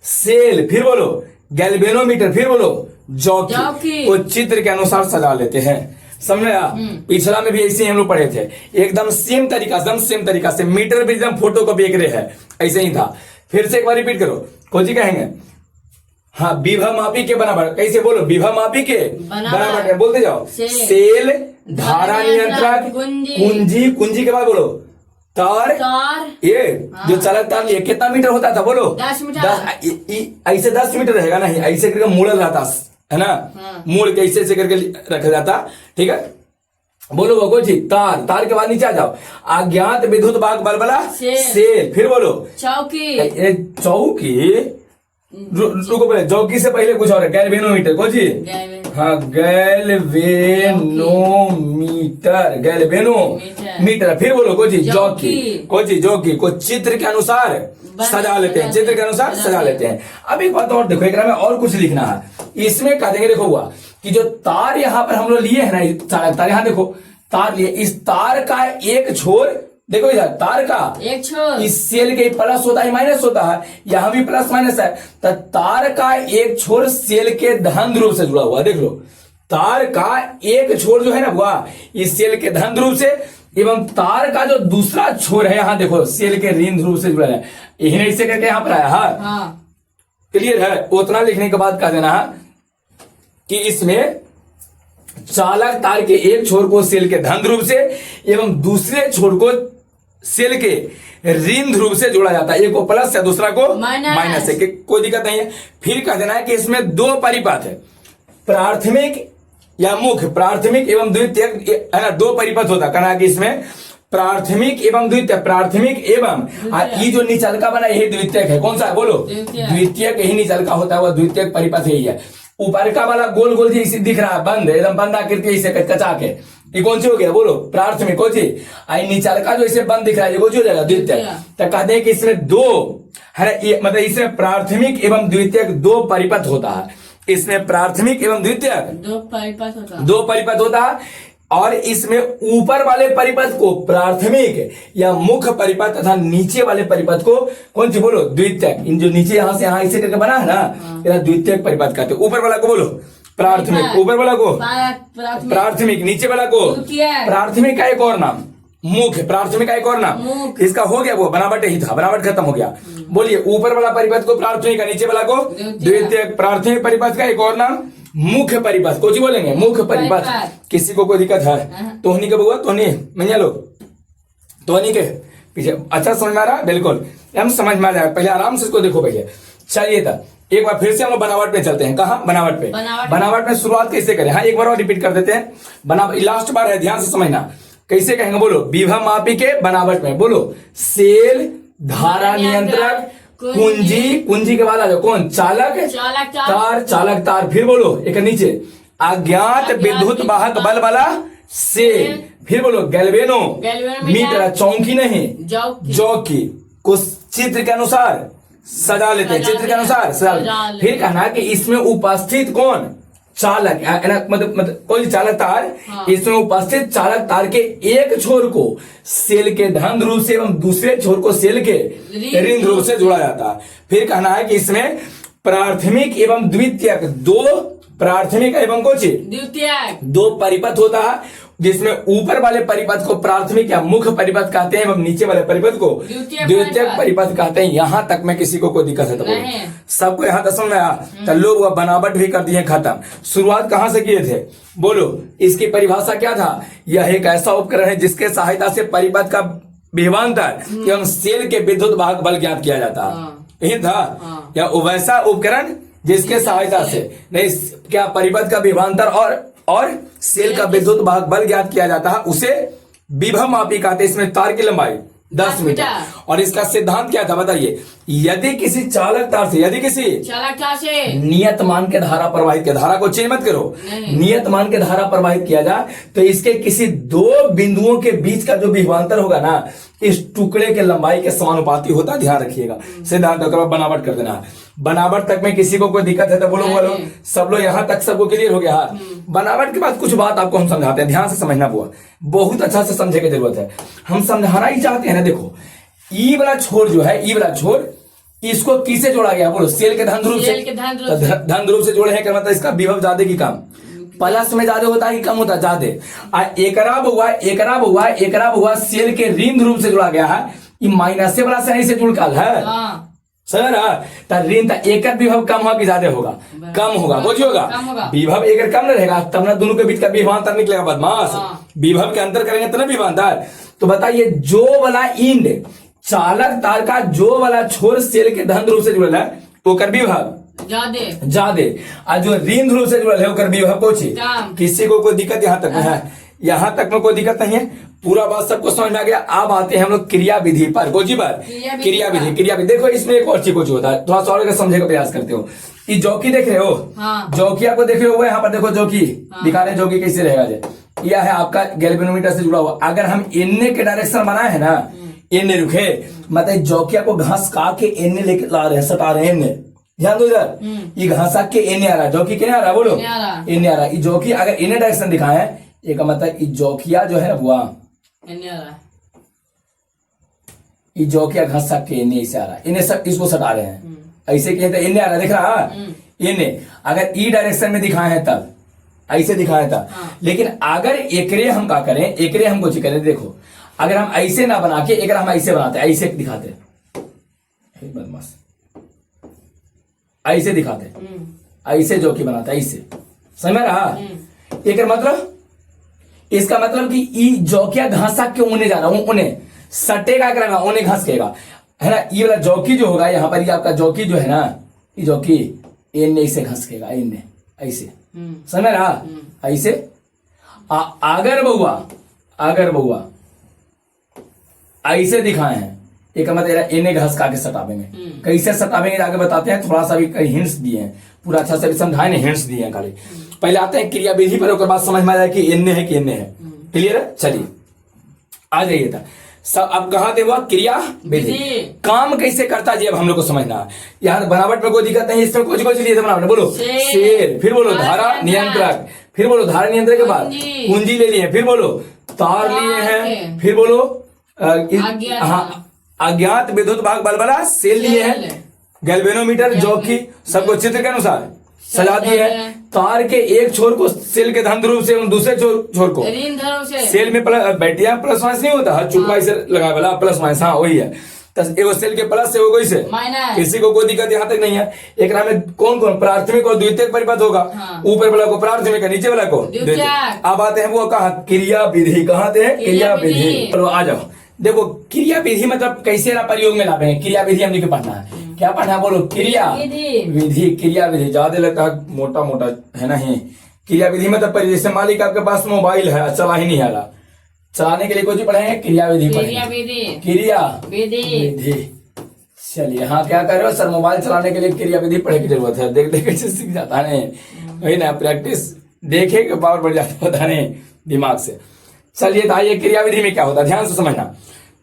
सेल, फिर बोलो गैल्वेनोमीटर, फिर बोलो जौकी को चित्र के अनुसार सजा लेते हैं। समझ में आया? पिछला में भी ऐसे ही हम लोग पढ़े थे, एकदम सेम तरीका से मीटर भी एकदम फोटो को बेच रहे हैं, ऐसे ही था। फिर से एक बार रिपीट करो, कोची कहेंगे? हाँ, विभव मापी के बराबर। कैसे बोलो? विभव मापी के बराबर बोलते जाओ। सेल, धारा नियंत्रक, कुंजी के बाद बोलो तार। ये जो चालक तार लिए कितना मीटर होता था? बोलो 10 मीटर। ऐसे 10 मीटर रहेगा नहीं, ऐसे करके मुड़ल रहता है ना, मुड़ के ऐसे करके रखा जाता। ठीक है, बोलो भगो जी। तार के बाद नीचे आ जाओ। अज्ञात विद्युत वाहक बल्बला सेल। फिर बोलो चौकी। रुको पहले, चौकी से पहले कुछ और है, गैल्वेनोमीटर। को जी? हाँ, गैल्वेनोमीटर। फिर बोलो को जी जौकी को चित्र के अनुसार सजा लेते हैं, सजा लेते हैं। अब एक बात और देखो, एक में और कुछ लिखना है। इसमें कह देंगे, देखो हुआ कि जो तार यहाँ पर हम लोग लिए है ना, तार यहाँ देखो, तार लिए, इस तार का एक छोर देखो इधर, तार का एक छोर इस सेल के प्लस होता है माइनस होता है, यहाँ भी प्लस माइनस है, तो तार का एक छोर सेल के धन ध्रुव से जुड़ा हुआ। देख लो, तार का एक छोर जो है ना हुआ इस सेल के धन ध्रुव से, एवं तार का जो दूसरा छोर है यहाँ देखो सेल के ऋण ध्रुव से जुड़ा है। यही इससे करके यहाँ पर आया। हाँ, क्लियर है? उतना लिखने के बाद कह देना है कि इसमें चालक तार के एक छोर को सेल के धन ध्रुव से एवं दूसरे छोर को सेल के ऋण ध्रुव से जोड़ा जाता है। एक को प्लस है, दूसरा को माइनस है, कोई दिक्कत नहीं है। फिर कह देना है कि इसमें दो परिपथ है, प्राथमिक या मुख्य, प्राथमिक एवं द्वितीयक है ना, दो परिपथ होता है। कहना कि इसमें प्राथमिक एवं द्वितीयक एवं ये जो निचलका बना यही द्वितीयक है। कौन सा है? बोलो द्वितीयक, यही निचलका होता है, वह द्वितीयक परिपथ यही है। ऊपर का वाला गोल गोल जी दिख रहा है, बंद एकदम बंद आकृति इसे कचा के, ये कौन सी हो गया? बोलो प्राथमिक। कौन सी? आई नीचल का जो इसे बंद दिख रहा है ये कौन सी हो जाएगा? द्वितीयक। तो कहते हैं कि इसमें दो है ना, मतलब इसमें प्राथमिक एवं द्वितीयक दो परिपथ होता है। इसमें प्राथमिक एवं द्वितीयक दो परिपथ होता है। और इसमें ऊपर वाले परिपथ को प्राथमिक या मुख्य परिपथ तथा नीचे वाले परिपथ को कौन सी? बोलो द्वितीयक। इन जो नीचे यहाँ से यहाँ इसे करके बना है ना, यह द्वितीयक परिपथ कहते हैं। ऊपर वाला को बोलो प्राथमिक, ऊपर वाला को प्राथमिक, नीचे वाला को प्राथमिक का एक और नाम मुख्य, प्राथमिक का एक और नाम। इसका हो गया, वो बनावट ही था, बनावट खत्म हो गया। बोलिए ऊपर वाला परिपथ को प्राथमिक का, नीचे वाला को द्वितीयक। प्राथमिक परिपथ का एक और नाम मुख्य परिपथ। कुछ बोलेंगे मुख्य परिपथ। किसी को कोई दिक्कत है? तोहनी के बउआ, तोहनी मैया लोग, तोहनी के पीछे अच्छा समझ में आ रहा है? बिल्कुल हम समझ में आ जाएगा। पहले आराम से इसको देखो भैया। चलिए था एक बार फिर से हम बनावट पे चलते हैं। कहा? बनावट पे। बनावट में शुरुआत कैसे करें? हाँ, एक बार और रिपीट कर देते हैं। लास्ट बार है, ध्यान से समझना। कैसे कहेंगे? बोलो विभव मापी के बनावट में। बोलो सेल, धारा नियंत्रक, कुंजी के बाद आ जाओ कौन? चालक तार। फिर बोलो एक नीचे अज्ञात विद्युत वाहक बल वाला सेल। फिर बोलो गैल्वेनोमीटर, चौकी नहीं जौकी को चित्र के अनुसार सजा लेते हैं, चित्र के अनुसार सजा लेते। फिर कहना कि इसमें उपस्थित कौन? चालक, मतलब कोई चालक तार। इसमें उपस्थित चालक तार के एक छोर को सेल के धन ध्रुव से एवं दूसरे छोर को सेल के ऋण ध्रुव से जोड़ा जाता है। फिर कहना है कि इसमें प्राथमिक एवं द्वितीयक दो, प्राथमिक एवं कुछ द्वितीयक दो परिपथ होता है, जिसमें ऊपर वाले परिपथ को प्राथमिक या मुख्य परिपथ कहते हैं एवं नीचे वाले परिपथ को द्वितीयक परिपथ कहते हैं। यहाँ तक में किसी को कोई दिक्कत है तो बोलो। सबको यहाँ तक समझ में आया? तो लोग वह बनावट भी कर दिए खत्म। शुरुआत कहाँ से किए थे? बोलो इसकी परिभाषा क्या था? यह एक ऐसा उपकरण है जिसके सहायता से परिपथ का विभवांतर एवं सेल के विद्युत वाहक बल ज्ञात किया जाता है। यही था या वैसा उपकरण जिसके सहायता से नहीं क्या परिपथ का विभवांतर और सेल का विद्युत वाहक बल ज्ञात किया जाता है, उसे विभव मापी कहते हैं। इसमें तार की लंबाई 10 मीटर। और इसका सिद्धांत क्या था बताइए? यदि किसी चालक तार से नियत मान के धारा प्रवाहित किया, धारा को चेंज मत करो, नियत मान के धारा प्रवाहित किया जाए तो इसके किसी दो बिंदुओं के बीच का जो विभवांतर होगा ना, इस टुकड़े के लंबाई के समानुपाती होता है। ध्यान रखिएगा। सिद्धांत बनावट कर देना। बनावट तक में किसी को कोई दिक्कत है तो बोलो। सब लोग यहाँ तक सबको क्लियर हो गया? बनावट के बाद कुछ बात आपको हम समझाते हैं, ध्यान से समझना बुआ, बहुत अच्छा से समझने की जरूरत है। हम समझाना ही चाहते हैं ना। देखो ई वाला छोर जो है, ई वाला छोर इसको किसे जोड़ा गया बोलो, सेल के धन ध्रुव से। सेल के धन ध्रुव तो से। धन ध्रुव से जोड़े हैं क्या मतलब इसका विभव ज्यादा की कम, प्लस में ज्यादा होता है कि कम होता है, ज्यादा। एकरा हुआ सेल के ऋण ध्रुव से जुड़ा गया है, ये माइनस से वाला सही से जुड़ काल है, हाँ समझ रहा। तो ऋण था एक विभव कम होगा कि ज्यादा होगा, कम होगा, बुझिए होगा, कम होगा। विभव एक कम नहीं रहेगा तब ना दोनों के बीच का विभवांतर निकलेगा बदमाश, हाँ। विभव के अंतर करेंगे तो ना विभवांतर। तो बताइए जो वाला इंड चालक तार का जो वाला छोर सेल के धन ध्रुव से जुड़ल है तो कर विभव ज्यादा, और जो ऋण ध्रुव से जुड़ल है ओकर विभव पहुंची कम। किसी को कोई दिक्कत यहाँ तक है, यहाँ तक में कोई दिक्कत नहीं है, पूरा बात सबको समझ में आ गया। अब आते हैं हम लोग क्रिया विधि पर, कोची पर क्रिया विधि। देखो इसमें एक और चीज कुछ होता है, थोड़ा सा और समझने का प्रयास करते हो। ये जौकी देख रहे हो, हाँ। जौकिया को देख रहे हो, यहाँ पर देखो जौकी दिखा रहे जौकी कैसे रहेगा। यह है आपका गैल्वेनोमीटर से जुड़ा हुआ, अगर हम एनए के डायरेक्शन बनाए है ना, एनए रुके मतलब जौकिया को घास का के एनए लेके ला रहे हैं, सटा रहे हैं एनए, ध्यान दो इधर, ये घासा के एनए आ रहा है, जौकी कितने आ रहा है बोलो, एनए आ रहा है। जौकी अगर एनए डायरेक्शन दिखाए है, एक मतलब जौकिया जो है बुआ ये जौकिया घासा के एनए से आ रहा है, इन्हें सब इसको सटा रहे हैं, ऐसे कहते हैं एनए आ रहा है, दिख रहा है एनए। अगर ई डायरेक्शन में दिखाए हैं तब ऐसे दिखाया था, लेकिन अगर एकरे हम क्या करें, एकरे हम कुछ करें, देखो अगर हम ऐसे ना बना के एक हम ऐसे बनाते, ऐसे दिखाते, बदमाश ऐसे दिखाते, ऐसे जो कि बनाते ऐसे, समझ में रहा। एक मतलब इसका मतलब कि ई जौकिया घासा क्यों उन्हें जाना, उन्हें सटेगा करेगा, उन्हें घास केगा, है ना। ये वाला जौकी जो होगा यहाँ पर, ये आपका जौकी जो है ना, ये जौकी इनने इसे घास केगा, इनने ऐसे, समझ में रहा, ऐसे। अगर बहुआ ऐसे दिखाए हैं, एक मतलब इन्हें घास का के सटावेंगे, कैसे सटावेंगे आगे बताते हैं, थोड़ा सा भी कई हिंट्स दिए हैं, पूरा अच्छा से भी समझाए नहीं, हिंट्स दिए हैं खाली। पहले आते हैं क्रिया विधि पर, उसके बाद समझ में आ जाए कि इन्ने है कि इन्ने है, क्लियर है। चलिए आ जाइए था सब। अब कहा थे वह क्रिया विधि काम कैसे करता जी, अब हम लोग को समझना है। यहाँ बनावट में कोई दिक्कत नहीं, इसमें कुछ लिए थे बनावट, बोलो शेर, फिर बोलो धारा नियंत्रक, फिर बोलो धारा नियंत्रक के बाद कुंजी ले लिए, फिर बोलो तार लिए हैं, फिर बोलो अज्ञात विद्युत भाग बलबला सेल लिए हैं, गैल्वेनोमीटर जौकी सबको चित्र के अनुसार सजा दिए है। तार के एक छोर को सेल के धन ध्रुव से दूसरे छोर को सेल में बैटिया प्लस माइनस नहीं होता, हर चुपा इसे लगा वाला प्लस माइनस, हाँ वही है। एगो सेल के प्लस से वो कोई से किसी को कोई दिक्कत यहाँ तक नहीं है। एक में कौन कौन प्राथमिक और द्वितीयक परिपथ होगा, ऊपर वाला को प्राथमिक, नीचे वाला को द्वितीयक। अब आते हैं वो कहा क्रिया विधि, कहाते हैं क्रिया विधि। चलो आ जाओ, देखो क्रिया विधि मतलब कैसे ना प्रयोग में लाते हैं, क्रिया विधि हमने पढ़ना है, क्या पढ़ना है बोलो, क्रिया विधि। क्रिया विधि ज्यादा लगता है मोटा मोटा है ना ही। क्रिया विधि मतलब जैसे मालिक आपके पास मोबाइल है, चला ही नहीं आ रहा, चलाने के लिए कुछ पढ़ेंगे, क्रिया विधि पढ़ेंगे, क्रिया विधि। चलिए हाँ क्या कर रहे हो सर, मोबाइल चलाने के लिए क्रिया विधि पढ़ने की जरूरत है, देख देख कैसे सीख जाता है, वही ना प्रैक्टिस देखे के पावर बढ़ जाता होता है दिमाग से। चलिए तो आइए क्रिया विधि में क्या होता है, ध्यान से समझना।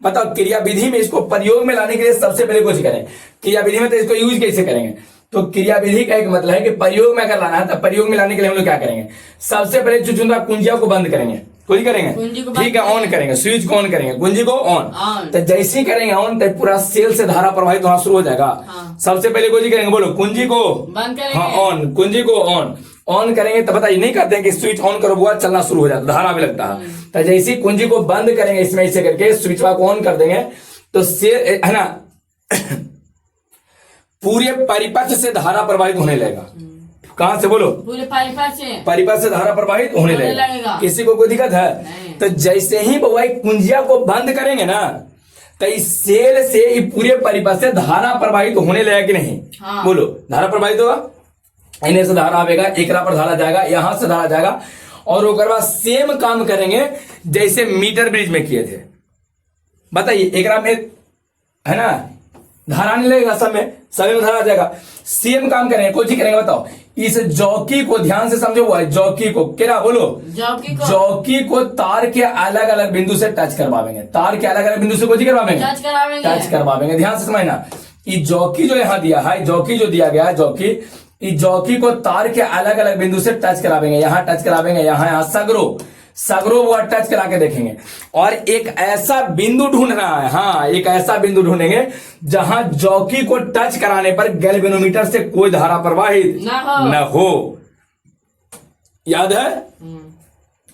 बताओ क्रिया विधि में इसको प्रयोग में लाने के लिए सबसे पहले कुछ करें, क्रिया विधि में तो इसको यूज कैसे करेंगे। तो क्रिया विधि का एक मतलब है कि प्रयोग में अगर लाना है, तो प्रयोग में लाने के लिए हम लोग क्या करेंगे, सबसे पहले चुचुंदा कुंजिया को बंद करेंगे, कुछ करेंगे ठीक है, ऑन करेंगे, स्विच को ऑन करेंगे, कुंजी को ऑन। तो जैसे ही करेंगे ऑन, तो पूरा सेल से धारा प्रवाहित होना शुरू हो जाएगा। सबसे पहले कुंजी करेंगे, बोलो कुंजी को हाँ ऑन, कुंजी को ऑन करेंगे। तो बताइए नहीं करते हैं कि स्विच ऑन करो बुआ चलना शुरू हो जाता, धारा भी लगता है। तो जैसे ही कुंजी को बंद करेंगे इसमें ऐसे करके, स्विच को ऑन कर देंगे, तो सेल है ना पूरे परिपथ से धारा प्रवाहित होने लगेगा। कहां से बोलो, पूरे परिपथ से धारा प्रवाहित होने लगेगा। किसी को कोई दिक्कत है? तो जैसे ही बउआई कुंजिया को बंद करेंगे ना, तो इस सेल से पूरे परिपथ से धारा प्रवाहित होने लगेगा कि नहीं? हाँ। बोलो धारा प्रवाहित होगा, इन्हें से धारा आएगा, एकरा पर धारा जाएगा, यहां से धारा जाएगा, और उसके बाद सेम काम करेंगे जैसे मीटर ब्रिज में किए थे। बताइए एकरा में है ना धारा नहीं लगेगा, सब में धारा जाएगा। सेम काम करेंगे, कोई चीज करेंगे बताओ। इस जौकी को ध्यान से समझो, हुआ है जौकी को क्या बोलो, जौकी को तार के अलग अलग बिंदु से टच करवाएंगे, तार के अलग अलग बिंदु से कोई करवाएंगे, टच करवाएंगे। ध्यान से समझना, ये जौकी जो यहाँ दिया है, जौकी जो दिया गया है, जौकी, इस जौकी को तार के अलग अलग बिंदु से टच करावेंगे, यहाँ टच करावेंगे, यहाँ सगरो सगरो वो टच करा के देखेंगे और एक ऐसा बिंदु ढूंढना है। हाँ, एक ऐसा बिंदु ढूंढेंगे जहां जौकी को टच कराने पर गैल्वेनोमीटर से कोई धारा प्रवाहित न हो। याद है?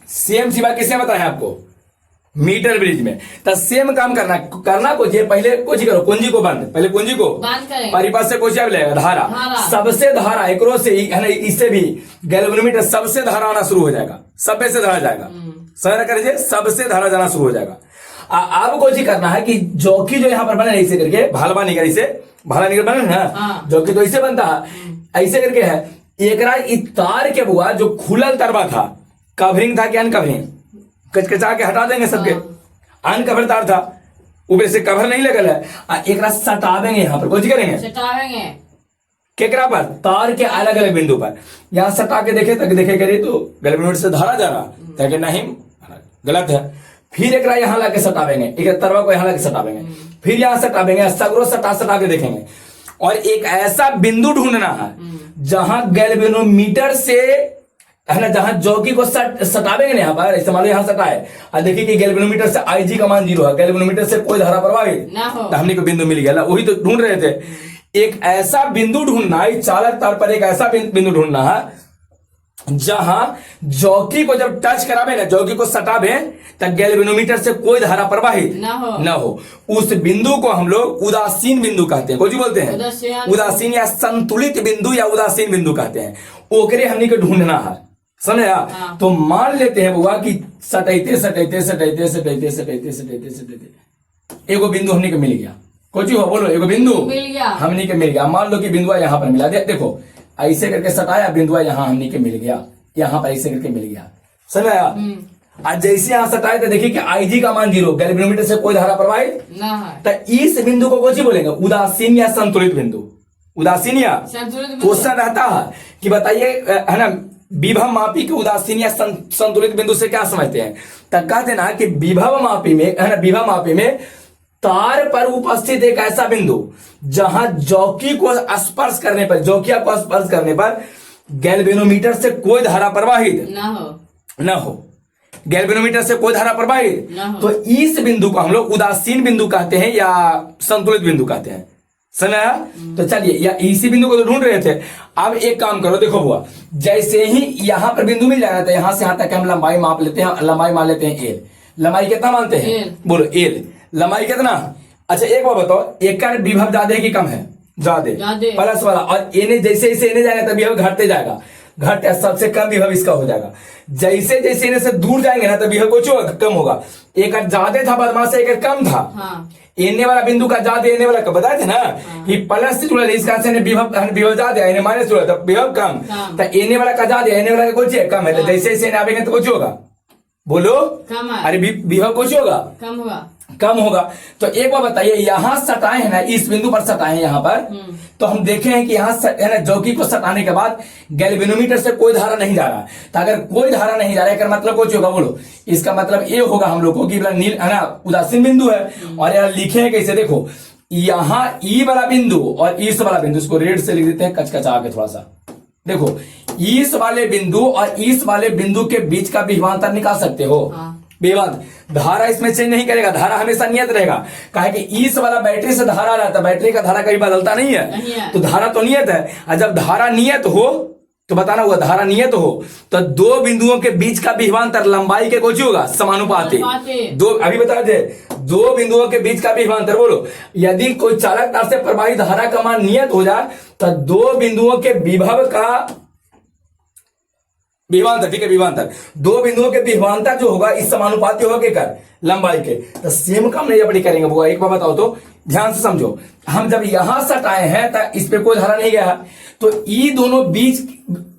सेम सी बात किसने बताया आपको? मीटर ब्रिज में। तो सेम काम करना कुछ है, पहले कुछ करो, कुंजी को बंद, पहले कुंजी को परिपथ से कुछ लेगा धारा, सबसे धारा एकरो से है ना, इससे भी गैल्वेनोमीटर सबसे धारा आना शुरू हो जाएगा, सबसे से धारा जाएगा, समझ करिए, सबसे धारा जाना शुरू हो जाएगा। अब कुछ करना है कि जौकी जो यहाँ पर बने ऐसे करके भालवा निकर, इसे भाला निकर बने ना, जौकी तो ऐसे बनता है, ऐसे करके है। एक तार के बुआ जो खुलल तरवा था, कवरिंग था कि अनकवरिंग, कचकचा के हटा देंगे सबके, अनकवर तार था, ऊपर से कवर नहीं लगल है, एक सटावेंगे यहाँ पर, कुछ करेंगे सटावेंगे केकरा पर, तार के अलग अलग बिंदु पर। यहाँ सटा के देखे तक देखे करिए तो गैल्वेनोमीटर से धारा जा रहा, ताकि नहीं गलत है। फिर एक यहाँ लाके सटावेंगे, एक तरवा को यहाँ लाके सटावेंगे, फिर यहाँ सटावेंगे, सगरो सटा के देखेंगे और एक ऐसा बिंदु ढूंढना है जहां गैल्वेनोमीटर से है ना, जहां जौकी को सटावेंगे ना, यहाँ पर इस्तेमाल यहाँ सटाए और देखिए कि गैल्वेनोमीटर से आईजी का मान 0 है, गैल्वेनोमीटर से कोई धारा प्रवाहित तो हमने को बिंदु मिल गया। वही तो ढूंढ रहे थे, एक ऐसा बिंदु ढूंढना है, चालक तार पर एक ऐसा बिंदु ढूंढना है जहां जौकी को जब टच करावे ना, जौकी को सटावे तब गैल्वेनोमीटर से कोई धारा प्रवाहित न हो। उस बिंदु को हम लोग उदासीन बिंदु कहते हैं। कुछ बोलते हैं उदासीन या संतुलित बिंदु या उदासीन बिंदु कहते हैं। ओकरे हमने को ढूंढना है, समझा? तो मान लेते हैं बुआ कि सटैते एगो बिंदु हमने को मिल गया। कुछ हो बोलो, एगो बिंदु हमने के मिल गया। मान लो कि बिंदुआ यहाँ पर मिला, देखो ऐसे करके सटाया, बिंदुआ यहाँ हमने के मिल गया, यहाँ पर ऐसे करके मिल गया, समझाया? आज जैसे यहाँ सटाए तो देखिए कि आईजी का मान 0, गैल्वेनोमीटर से कोई धारा प्रवाहित तो इस बिंदु को कुछ बोलेंगे उदासीन या संतुलित बिंदु। उदासीन या क्वेश्चन रहता है कि बताइए है ना, विभव मापी के उदासीन या संतुलित बिंदु से क्या समझते हैं? तो कहते ना कि विभव मापी में है ना, विभव मापी में तार पर उपस्थित एक ऐसा बिंदु जहां जौकी को स्पर्श करने पर, जौकिया को स्पर्श करने पर गैल्वेनोमीटर से कोई धारा प्रवाहित न हो, गैल्वेनोमीटर से कोई धारा प्रवाहित तो इस बिंदु को हम लोग उदासीन बिंदु कहते हैं या संतुलित बिंदु कहते हैं, समझा? तो चलिए, या इसी बिंदु को तो ढूंढ रहे थे। अब एक काम करो, देखो बुआ, जैसे ही यहां पर बिंदु मिल जाएगा तो यहां से यहां तक हम लंबाई माप लेते हैं, लंबाई मान लेते हैं एल। लंबाई कितना मानते हैं? बोलो एल, लंबाई कितना? अच्छा एक बात बताओ, एक का विभव ज्यादा है कि कम है? ज्यादा, प्लस वाला, और एने जैसे जैसे एने जाएगा तब विभव घटते जाएगा, घट सबसे कम विभव इसका हो जाएगा। जैसे जैसे इन्हें से दूर जाएंगे ना, तब विभव कुछ कम होगा। एक ज्यादा था बदमाश, एक कम था। एने वाला बिंदु का ज्यादा, एने वाला का बताए थे ना कि प्लस से जुड़ा, इसका से विभव ज्यादा, एने माइनस जुड़ा तो विभव कम, तो एने वाला का ज्यादा, एने वाला का कुछ कम है। तो जैसे जैसे आवेंगे तो कुछ होगा, बोलो अरे विभव कुछ होगा, कम होगा। तो एक बार बताइए, यहाँ सटाए है ना, इस बिंदु पर सटाए यहाँ पर, तो हम देखे हैं कि यहाँ है ना, जौकी को सटाने के बाद गैल्वेनोमीटर से कोई धारा नहीं जा रहा। तो अगर कोई धारा नहीं जा रहा है, मतलब कुछ होगा, बोलो इसका मतलब ये होगा हम लोग को कि नील है ना, उदासीन बिंदु है। और यार लिखे हैं कैसे, देखो यहाँ ई वाला बिंदु और इस वाला बिंदु, इसको रेड से लिख देते हैं कचकचा के थोड़ा सा। देखो इस वाले बिंदु और इस वाले बिंदु के बीच का विभवांतर निकाल सकते हो। विभवांतर धारा इसमें चेंज नहीं करेगा, धारा हमेशा नियत रहेगा। कहे कि इस वाला बैटरी से धारा रहता, बैटरी का धारा कभी बदलता नहीं है, तो धारा तो नियत है। और जब धारा नियत हो तो बताना हुआ, धारा नियत हो तो दो बिंदुओं के बीच का विभवांतर लंबाई के कुछ होगा, समानुपाती। दो अभी बता दे, दो बिंदुओं के बीच का विभवांतर, बोलो यदि कोई चालक तार से प्रवाहित धारा का मान नियत हो जाए तो दो बिंदुओं के विभव का विभवांतर, ठीक है, विभवांतर, दो बिंदुओं के विभवांतर जो होगा इस समानुपाती होगा कर लंबाई के। तो सेम काम नहीं अपनी करेंगे वो। एक बार बताओ तो ध्यान से समझो, हम जब यहां सटाए हैं तो इस पे कोई धारा नहीं गया, तो ये दोनों बीच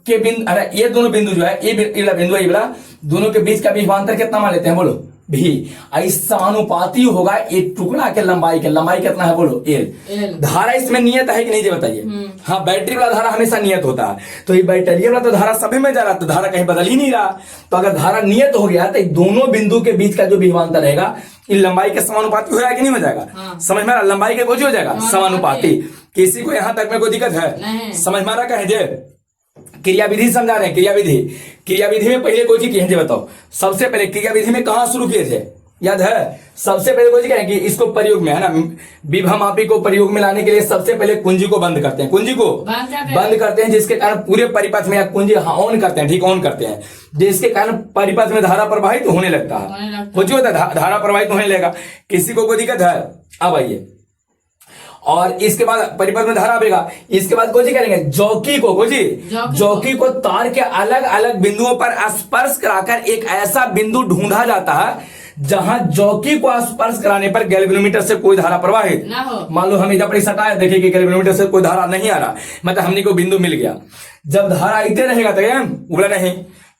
के बिंदु, अरे ये दोनों बिंदु जो है, ये वाला बिंदु, ये वाला, दोनों के बीच का विभवांतर कितना मान लेते हैं, बोलो भी। इस समानुपाती होगा एक टुकड़ा के लंबाई के। लंबाई कितना है, बोलो एल। धारा इसमें नियत है कि नहीं, ये बताइए। हाँ, बैटरी वाला धारा हमेशा नियत होता है, तो ये बैटरी वाला तो धारा सभी में जा रहा, तो धारा कहीं बदल ही नहीं रहा। तो अगर धारा नियत हो गया तो दोनों बिंदु के बीच का जो विभवांतर रहेगा इन लंबाई के समानुपाती हो जाएगा कि नहीं हो जाएगा? समझ में आ रहा? लंबाई के कुछ हो जाएगा समानुपाती। किसी को यहां तक में कोई दिक्कत है? समझ में आ रहा? कहे क्रियाविधि समझा रहे हैं, क्रियाविधि। क्रियाविधि में पहले कोई चीज की है बताओ, सबसे पहले क्रियाविधि में कहां शुरू किए थे, याद है? सबसे पहले कोई चीज कहें कि इसको प्रयोग में, है ना, विभव मापी को प्रयोग में लाने के लिए सबसे पहले कुंजी को बंद करते हैं, कुंजी को बंद करते हैं, जिसके कारण पूरे परिपथ में, या कुंजी ऑन करते हैं, ठीक, ऑन करते हैं, जिसके कारण परिपथ में धारा प्रवाहित होने लगता है। कुछ होता है धारा प्रवाहित होने लगेगा। किसी को कोई दिक्कत है? अब आइए, और इसके बाद परिपथ में धारा आएगा। इसके बाद कोई करेंगे जौकी को, जौकी को तार के अलग अलग बिंदुओं पर स्पर्श कराकर एक ऐसा बिंदु ढूंढा जाता है जहां जौकी को स्पर्श कराने पर गैल्वेनोमीटर से कोई धारा प्रवाहित ना हो। मान लो हम इधर पर सटाए, देखिए कि गैल्वेनोमीटर से कोई धारा नहीं आ रहा, मतलब हमने को बिंदु मिल गया। जब धारा इतने रहेगा तो उबला नहीं,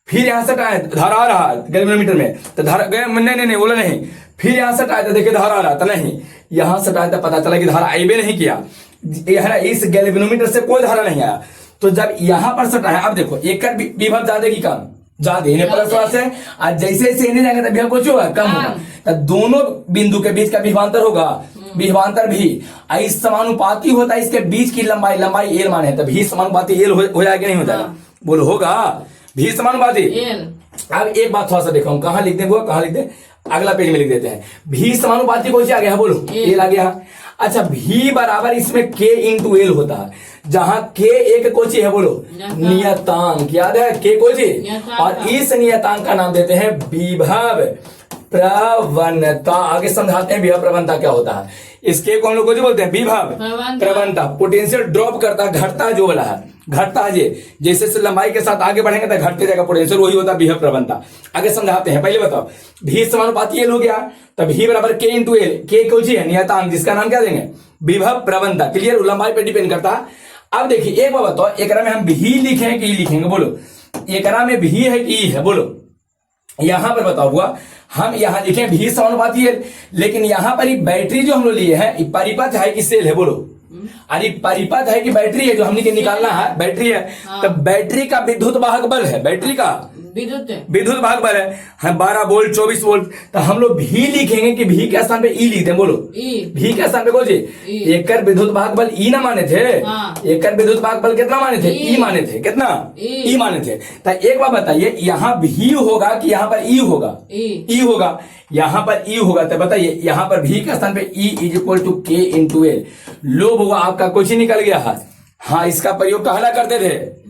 फिर यहां सटाए धारा आ रहा है गैल्वेनोमीटर में, तो धारा नहीं उबला नहीं, फिर यहां सटाए तो देखिए धारा आ रहा था, नहीं, यहां सटाए तो पता चला कि धारा आईबे नहीं किया, इस गैल्वेनोमीटर से कोई धारा नहीं आया। तो जब यहां पर सटाए, अब देखो एक विभव ज्यादा की कम, ज्यादा इन्हें प्लस से, और जैसे जैसे इन्हें जाएंगे तब कुछ होगा, कम होगा। तो दोनों बिंदु के बीच का विभवांतर होगा, विभवांतर भी इस समानुपाती होता है, इसके बीच की लंबाई, लंबाई एल माने, तो भी समानुपाती एल हो जाएगा, नहीं हो जाएगा? बोलो होगा भी समानुपाती। अब एक बात थोड़ा सा देखो, हम कहां लिखते हैं वो, कहां लिखते हैं, अगला पेज में लिख देते हैं। भी समानुपाती कौन सी आ गया, बोलो एल आ गया। अच्छा, भी बराबर इसमें k इंटू एल होता है, जहां k एक कोची है, बोलो नियतांक, याद है k कोची, और इस नियतांक का नाम देते हैं विभव प्रवणता। आगे समझाते हैं विभव प्रवणता क्या होता है। इसके को हम लोग बोलते हैं विभव प्रवणता। पोटेंशियल ड्रॉप करता, घटता जो वाला है, घटता है, जैसे से लंबाई के साथ आगे बढ़ेंगे तो घटते जाएगा पोटेंशियल, वही होता है विभव प्रवणता। आगे समझाते हैं, पहले बताओ भी समानुपाती एल हो गया, तब भी बराबर k इंटू एल, k कोई है नियतांक, जिसका नाम क्या देंगे, विभव प्रवणता। क्लियर? लंबाई पे डिपेंड करता है। अब देखिए एक बात बताओ, एकरा में हम भी लिखें कि ई लिखेंगे, बोलो एकरा में भी है कि ई है, बोलो यहां पर बताओ हुआ, हम यहां लिखें भी समानुपाती है, लेकिन यहां पर बैटरी जो हम लोग लिए हैं, परिपथ है कि सेल है, बोलो अरे परिपथ है कि बैटरी है, जो हमने के निकालना है बैटरी है। तो बैटरी का विद्युत वाहक बल है, बैटरी का विद्युत भाग बल है 12 वोल्ट 24 वोल्ट। तो हम लोग भी लिखेंगे कि भी के स्थान पे ई लिखते हैं, बोलो भी के स्थान पे बोल जी, एकर विद्युत भाग बल ई ना माने थे, एकर विद्युत भाग बल कितना माने थे, ई माने थे, कितना ई माने थे। तो एक बात बताइए, यहाँ भी होगा कि यहाँ पर ई होगा, ई होगा, यहाँ पर ई होगा। तो बताइए यहाँ पर भी के स्थान पे ई इज इक्वल टू के इंटू एल। लोभ हुआ आपका कुछ ही निकल गया है। हाँ, इसका प्रयोग कहला करते थे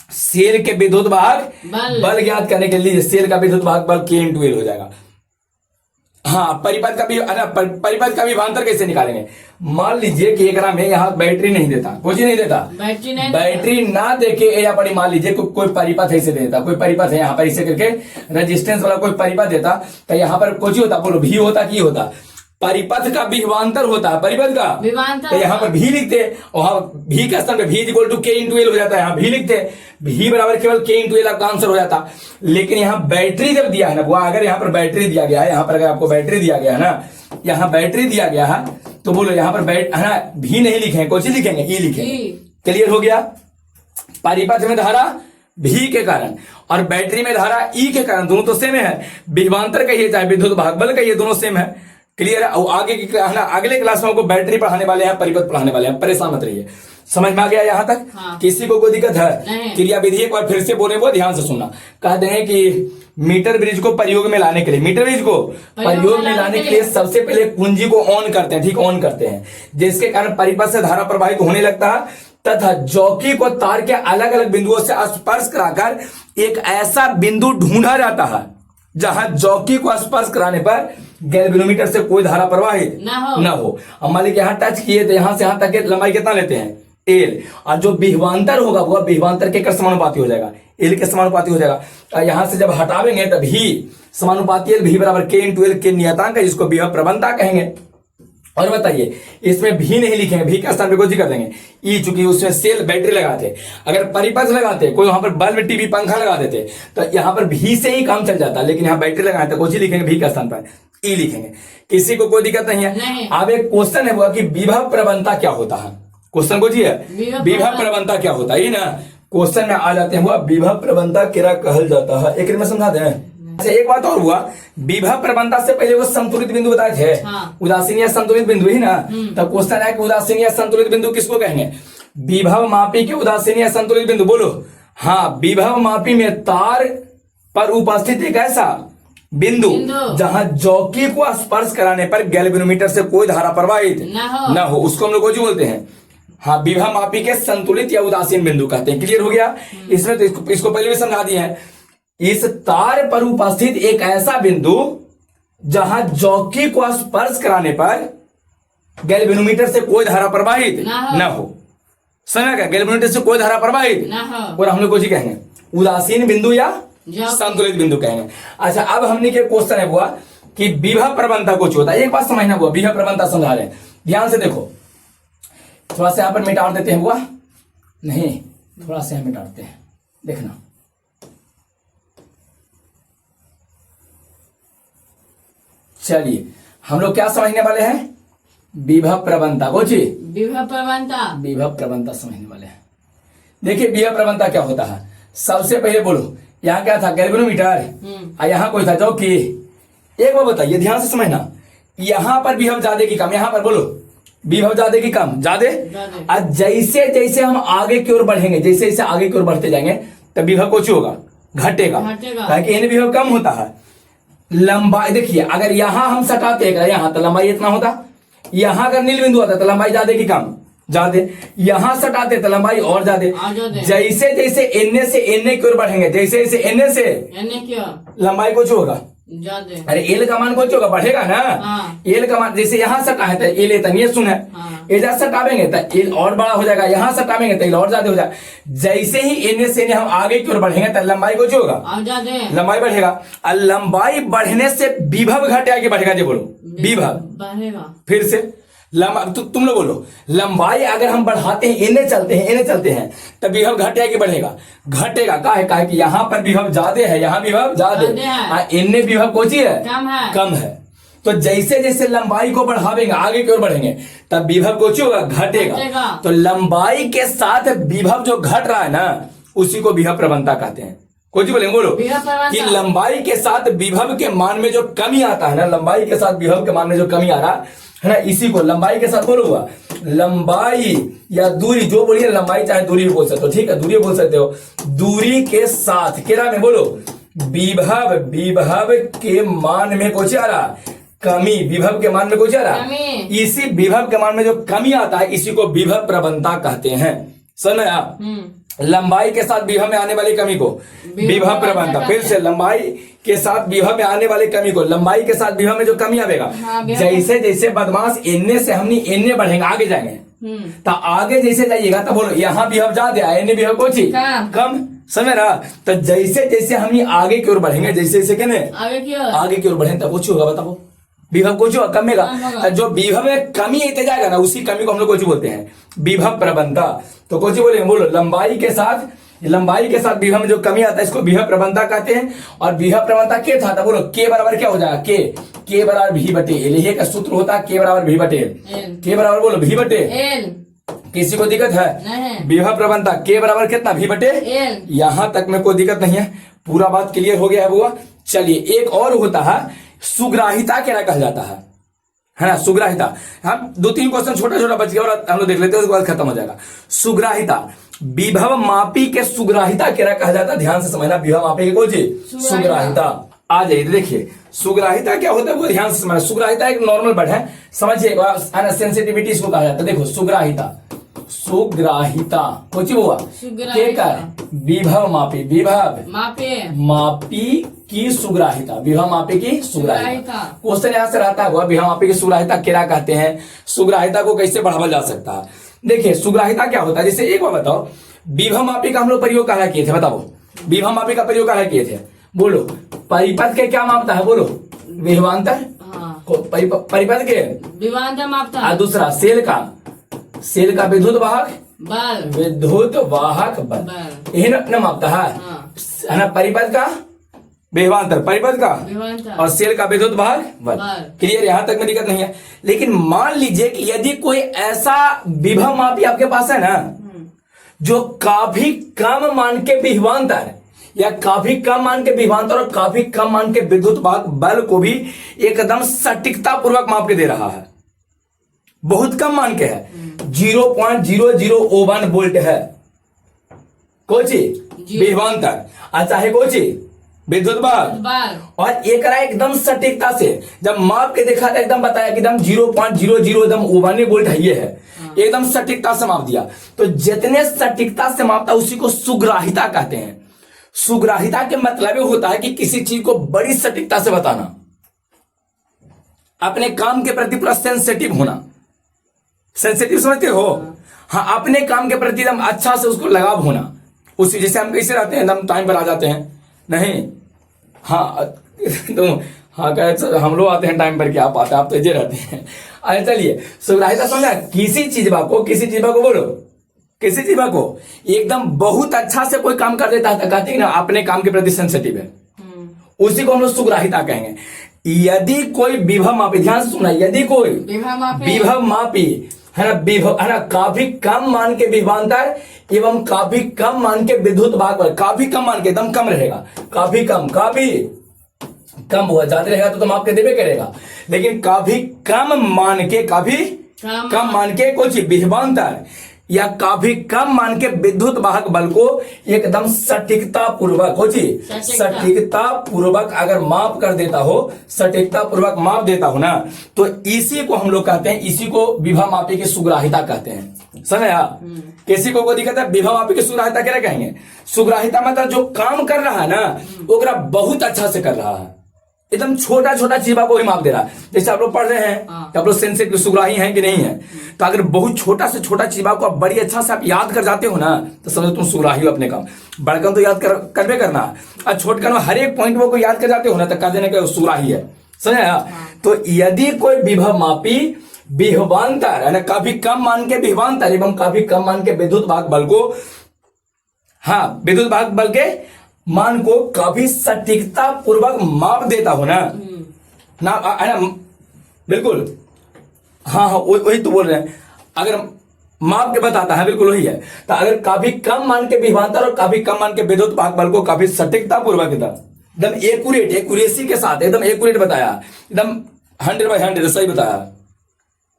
सेल के विद्युत भाग बल ज्ञात करने के लिए, सेल का विद्युत भाग बल के इंटू एल हो जाएगा। हाँ, परिपथ का भी, परिपथ का विभवांतर कैसे निकालेंगे। मान लीजिए कि एकरा में यहाँ बैटरी नहीं देता, कुछ नहीं देता, बैटरी ना देके या पड़ी, मान लीजिए कोई परिपथ ऐसे देता, कोई परिपथ है यहाँ पर इसे करके रेजिस्टेंस वाला कोई परिपथ देता, तो यहाँ पर कुछ होता, बोलो भी होता की होता, परिपथ का विभवांतर होता है, परिपथ का विभवांतर। तो यहाँ पर भी लिखते, वहां भी का स्थान पे भी इक्वल टू के इंटू एल हो जाता है, यहाँ भी लिखते भी बराबर केवल के इंटू एल आपका आंसर हो जाता। लेकिन यहाँ बैटरी जब दिया है ना, वो अगर यहाँ पर बैटरी दिया गया है, यहाँ पर अगर आपको बैटरी दिया गया है ना, यहाँ बैटरी दिया गया है, तो बोलो यहाँ पर है ना, भी नहीं लिखेंगे, कौन सी लिखेंगे, ई लिखेंगे। क्लियर हो गया। परिपथ में धारा भी के कारण और बैटरी में धारा ई के कारण, दोनों तो सेम है। विभवांतर कहिए चाहे विद्युत भाग बल कहिए, दोनों सेम है। क्लियर है। और आगे की अगले क्लास में आपको बैटरी पढ़ाने वाले हैं, परिपथ पढ़ाने वाले हैं, परेशान मत रहिए। समझ में आ गया यहाँ तक? हाँ। किसी को कोई दिक्कत है? क्रियाविधि एक बार फिर से बोले, वो ध्यान से सुनना। कहते हैं कि मीटर ब्रिज को प्रयोग में लाने के लिए, मीटर ब्रिज को प्रयोग में लाने के लिए सबसे पहले कुंजी को ऑन करते हैं, ठीक, ऑन करते हैं, जिसके कारण परिपथ से धारा प्रवाहित होने लगता है तथा जौकी को तार के अलग अलग बिंदुओं से स्पर्श कराकर एक ऐसा बिंदु ढूंढा जाता है जहां जौकी को स्पर्श कराने पर गैल्वेनोमीटर से कोई धारा प्रवाहित न हो। अब मान लीजिए यहाँ टच किए तो यहाँ से यहाँ तक की लंबाई कितना लेते हैं, एल, और जो विभवांतर होगा वह विभवांतर के समानुपाती हो जाएगा, एल के समानुपाती हो जाएगा। यहाँ से जब हटावेंगे तभी समानुपाती एल भी बराबर के इंटू एल के नियतांक है, जिसको विभव प्रवणता कहेंगे। और बताइए इसमें भी नहीं लिखेंगे, भी का स्थान पे कोई कर देंगे ई, चूंकि उसमें सेल बैटरी लगाते, अगर परिपथ लगाते, कोई वहां पर बल्ब टीवी पंखा लगा देते तो यहाँ पर भी से ही काम चल जाता, लेकिन यहाँ बैटरी लगाते तो कोई लिखेंगे, भी का स्थान पर ई लिखेंगे। किसी को कोई दिक्कत नहीं है। अब एक क्वेश्चन है वो कि विभव प्रवणता क्या होता है, क्वेश्चन को जी है विभव प्रवणता क्या होता है ना, क्वेश्चन में आ जाते हैं वो विभव प्रवणता क्या कहल जाता है, एक में समझा दें। अच्छा एक बात और हुआ, विभव प्रवणता से पहले वो संतुलित बिंदु बताए थे, उदासीन या संतुलित बिंदु ही ना। तब क्वेश्चन है कि उदासीन या संतुलित बिंदु किसको कहेंगे, विभव मापी के उदासीन या संतुलित बिंदु, बोलो हाँ, विभव मापी में तार पर उपस्थित एक ऐसा बिंदु जहां चौकी को स्पर्श कराने पर गैल्वेनोमीटर से कोई धारा प्रवाहित न हो उसको हम लोग कुछ बोलते हैं। हाँ, विभव मापी के संतुलित या उदासीन बिंदु कहते हैं। क्लियर हो गया? इसमें तो इसको पहले भी समझा दिए हैं। इस तार पर उपस्थित एक ऐसा बिंदु जहां चौकी को स्पर्श कराने पर गैल्वेनोमीटर से कोई धारा प्रवाहित न हो। समझ गया? गैल्वेनोमीटर से कोई धारा प्रवाहित और हम लोग कुछ ही कहेंगे उदासीन बिंदु या संतुलित बिंदु कहेंगे। अच्छा, अब हमने के क्वेश्चन है हुआ कि विभव प्रवणता कुछ होता है। एक बात समझना हुआ, विभव प्रवणता समझा रहे हैं, ध्यान से देखो। थोड़ा सा यहां पर मिटा देते हैं हुआ, नहीं थोड़ा सा यहां मिटाते हैं, देखना। चलिए, हम लोग क्या समझने वाले हैं? विभव प्रवणता। कुछ विभव प्रवणता समझने वाले हैं। देखिए, विभव प्रवणता क्या होता है? सबसे पहले बोलो, यहाँ क्या था? गैल्वेनोमीटर। यहाँ कोई था चौकी। एक बार बताइए, ध्यान से समझना। यहाँ पर विभव ज्यादा की कम, यहाँ पर बोलो विभव ज्यादा की कम, ज्यादा। और जैसे जैसे हम आगे की ओर बढ़ेंगे, जैसे जैसे आगे की ओर बढ़ते जाएंगे, तब विभव कुछ होगा, घटेगा। ताकि इन विभव कम होता है। लंबाई देखिए, अगर यहाँ हम सटाते यहाँ तो लंबाई इतना होता, यहाँ अगर नील बिंदु आता तो लंबाई ज्यादा की कम, ज्यादा। यहां सटाते तो लंबाई और ज्यादा। जैसे जैसे एन से एन की ओर बढ़ेंगे, जैसे जैसे एन से लंबाई कुछ होगा ज्यादा। अरे एल का मान कुछ होगा, बढ़ेगा ना। हाँ। एल का मान जैसे यहाँ सटा है तो एल इतना ये सुन है। हाँ। इधर सटावेंगे तो एल और बड़ा हो जाएगा, यहाँ सटावेंगे तो एल और ज्यादा हो जाएगा। जैसे ही एन से हम आगे की ओर बढ़ेंगे तो लंबाई कुछ होगा, लंबाई बढ़ेगा। और लंबाई बढ़ने से विभव घटेगा कि बढ़ेगा? जी बोलो, विभव बढ़ेगा। फिर से तुम लोग बोलो, लंबाई अगर हम बढ़ाते हैं, इन्हें चलते हैं तब विभव घटेगा कि बढ़ेगा? घटेगा। काहे कि यहाँ पर विभव ज्यादा है, यहाँ विभव ज्यादा, इनमें विभव कोची है, कम है। तो जैसे जैसे लंबाई को बढ़ावेंगे, आगे की ओर बढ़ेंगे, तब विभव कोची होगा, घटेगा। तो लंबाई के साथ विभव जो घट रहा है ना, उसी को विभव प्रवणता कहते हैं। कुछ बोलेंगे, बोलो कि लंबाई के साथ विभव के मान में जो कमी आता है ना, लंबाई के साथ विभव के मान में जो कमी आ रहा है ना, इसी को लंबाई के साथ बोलो हुआ। लंबाई या दूरी जो बोलिए, लंबाई चाहे दूरी भी बोल सकते हो, ठीक है, दूरी बोल सकते हो। दूरी के साथ केरा में बोलो विभव के मान में कुछ आ रहा, कमी। विभव के मान में कुछ आ रहा, इसी विभव के मान में जो कमी आता है, इसी को विभव प्रवणता कहते हैं। समझ आप? लंबाई के साथ विभव में आने वाली कमी को विभव प्रवणता। फिर से, लंबाई के साथ विभव में आने वाली कमी को, लंबाई के साथ विभव में जो कमी आवेगा, जैसे जैसे बदमाश एन से हमने एन बढ़ेंगे, आगे जाएंगे, तो आगे जैसे जाइएगा तो बोलो यहाँ विभव ज्यादा, एन विभव कुछ कम। समझ रहा? तो जैसे जैसे हमने आगे की ओर बढ़ेंगे, जैसे जैसे कहने आगे की ओर बढ़ेंगे, तब कुछ होगा, बताओ विभव कुछ होगा, कमेगा। जो विभव में कमी आते जाएगा ना, उसी कमी को हम लोग कुछ बोलते हैं, विभव प्रवणता। तो कुछ बोलेंगे, बोलो लंबाई के साथ विभव में जो कमी आता है, इसको विभव प्रवणता कहते हैं। और विभव प्रवणता क्या था? बोलो के बराबर क्या हो जाएगा? के बराबर भी बटे एल। यही का सूत्र होता है, के बराबर भी बटे एल। के बराबर बोलो भी बटे एल। किसी को दिक्कत है? विभव प्रवणता के बराबर कितना? भी बटे एल। यहां तक में कोई दिक्कत नहीं है, पूरा बात क्लियर हो गया है बुआ। चलिए, एक और होता है सुग्राहिता, क्या कहा जाता है ना? सुग्राहिता। हम 2-3 क्वेश्चन छोटा छोटा बच गया और हम लोग देख लेते हैं, उसके बाद खत्म हो जाएगा। सुग्राहिता, विभव मापी के सुग्राहिता क्या कहा जाता है? ध्यान से समझना, विभव मापी के कौन सी सुग्राहिता। आ जाइए, देखिए सुग्राहिता क्या होता है वो ध्यान से समझना। सुग्राहिता एक नॉर्मल वर्ड है, समझिए, सेंसिटिविटी इसको कहा जाता है। देखो सुग्राहिता कुछ हुआ विभव मापी, विभव मापी की सुग्राहिता, विभव मापी की सुग्राहिता। क्वेश्चन यहां से रहता है, विभव मापी की सुग्राहिता क्या कहते हैं, सुग्राहिता को कैसे बढ़ावा जा सकता है। देखिए सुग्राहिता क्या होता है, जैसे एक बार बताओ, विभव मापी का हम लोग प्रयोग कहाँ किए थे? बताओ, विभव मापी का प्रयोग कहाँ किए थे? बोलो, परिपथ के क्या मापता है? बोलो, विभवांतर। परिपथ के विभवांतर मापता है। दूसरा सेल का विद्युत वाहक बल, यही न मापता है ना। परिपथ का विभवांतर, परिपथ का और सेल का विद्युत वाहक बल। क्लियर? यहां तक में दिक्कत नहीं है। लेकिन मान लीजिए कि यदि कोई ऐसा विभव मापी आपके पास है ना, जो काफी कम मान के विभवांतर या काफी कम मान के विभवांतर और काफी कम मान के विद्युत वाहक बल को भी एकदम सटीकता पूर्वक माप के दे रहा है, बहुत कम मान के है, 0.0001 वोल्ट है, कोची विभवांतर और चाहे कोची विद्युत भाग। बार और एक एकदम सटीकता से जब माप के देखा था एकदम बताया कि एकदम 0.00 एकदम 1 वोल्ट है ये है, एकदम सटीकता से माप दिया। तो जितने सटीकता से मापता उसी को सुग्राहिता कहते हैं। सुग्राहिता के मतलब ये होता है कि किसी चीज को बड़ी सटीकता से बताना, अपने काम के प्रति पूरा सेंसिटिव होना। सेंसिटिव समझते हो? हाँ, अपने काम के प्रति एकदम अच्छा से उसको लगाव होना। उसी जैसे हम कैसे रहते हैं एकदम टाइम पर आ जाते हैं नहीं, हाँ तो हाँ कहे हम लोग आते हैं टाइम पर, क्या आप आते हैं? आप तो इधर रहते हैं। अरे चलिए, सुग्राहिता समझा, किसी चीज को बोलो, किसी चीज को एकदम बहुत अच्छा से कोई काम कर देता है तो कहते हैं ना अपने काम के प्रति सेंसिटिव है, उसी को हम लोग सुग्राहिता कहेंगे। यदि कोई विभव मापी, ध्यान से सुना, यदि कोई विभव मापी है ना, विभव है ना, काफी कम मान के विभवांतर एवं काफी कम मान के विद्युत भाग पर, काफी कम मान के एकदम कम रहेगा, काफी कम हुआ, ज्यादा रहेगा तो माप के देवे करेगा, लेकिन काफी कम मान के कुछ विभवांतर या काफी कम मान के विद्युत वाहक बल को एकदम सटीकता पूर्वक अगर माप कर देता हो, सटीकता पूर्वक माप देता हो ना, तो इसी को हम लोग कहते हैं, इसी को विभव मापी की सुग्राहिता कहते हैं। समझा? किसी को दिक्कत है, विभव मापी की सुग्राहिता क्या कहेंगे? सुग्राहिता मतलब जो काम कर रहा है ना वो बहुत अच्छा से कर रहा है, एकदम छोटा छोटा चीज को ही माप दे रहा है। जैसे आप लोग पढ़ रहे हैं कि आप लोग सेंसिटिव सुग्राही हैं कि नहीं है, तो अगर बहुत छोटा से छोटा चीज को आप बड़ी अच्छा से आप याद कर जाते हो ना तो समझो तुम सुग्राही हो अपने काम। बड़कन तो याद करवे करना, और छोटकन हर एक पॉइंट को याद कर जाते हो ना तो कह देने का सुग्राही है। समझा? तो यदि कोई विभव मापी विभवांतर है ना, काफी कम मान के विभवांतर एवं काफी कम मान के विद्युत भाग बल को, हाँ विद्युत भाग बल के मान को काफी सटीकता पूर्वक माप देता हो ना बिल्कुल, हाँ वही तो बोल रहे हैं, अगर माप के बताता है बिल्कुल वही है। तो अगर काफी कम मान के विभवांतर और काफी कम मान के विद्युत भाग बल को काफी सटीकता पूर्वक एकदम एक्यूरेसी के साथ एकदम एक्यूरेट बताया, एकदम 100/100 सही बताया,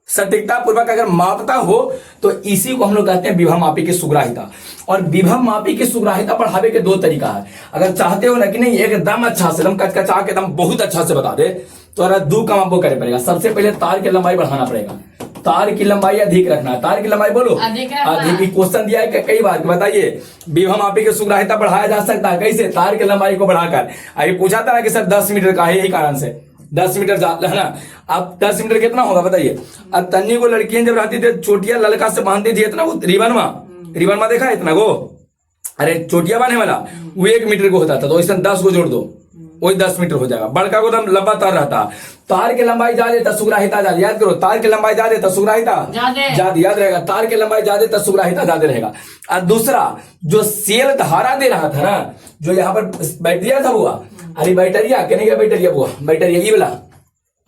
सटीकता पूर्वक अगर मापता हो तो इसी को हम लोग कहते हैं विभव मापी की सुग्राहिता। और विभव मापी की सुग्राहिता बढ़ावे के 2 तरीका है। अगर चाहते हो ना कि नहीं एकदम अच्छा से एकदम कचकचा के एकदम बहुत अच्छा से बता दे तो अगर 2 काम आपको करना पड़ेगा। सबसे पहले तार की लंबाई बढ़ाना पड़ेगा, तार की लंबाई अधिक रखना है। तार की लंबाई बोलो अधिक। क्वेश्चन दिया है कई बार, बताइए विभव मापी की सुग्राहिता बढ़ाया जा सकता है कैसे? तार की लंबाई को बढ़ाकर। अभी पूछा था ना कि सर 10 मीटर का है, यही कारण से 10 मीटर है ना। अब 10 मीटर कितना होगा बताइए? अब तन्नी को लड़कियां जब रहती थी चोटिया ललका से बांधती थी इतना, वो रिबन में देखा इतना को, अरे चोटिया बांधने वाला वो 1 मीटर को होता था, तो इसमें 10 को जोड़ दो वही 10 मीटर हो जाएगा। बड़का को एकदम लंबा तार रहता, तार की लंबाई ज्यादा सुग्राहिता ज्यादा, याद करो तार की लंबाई ज्यादा सुग्राहिता ज्यादा, याद रहेगा तार की लंबाई ज्यादा सुग्राहिता ज्यादा रहेगा। और दूसरा जो सेल धारा दे रहा था ना, जो यहाँ पर बैटरिया था हुआ, अरे बैटरिया कहने का बैटरिया हुआ, बैटरिया ये वाला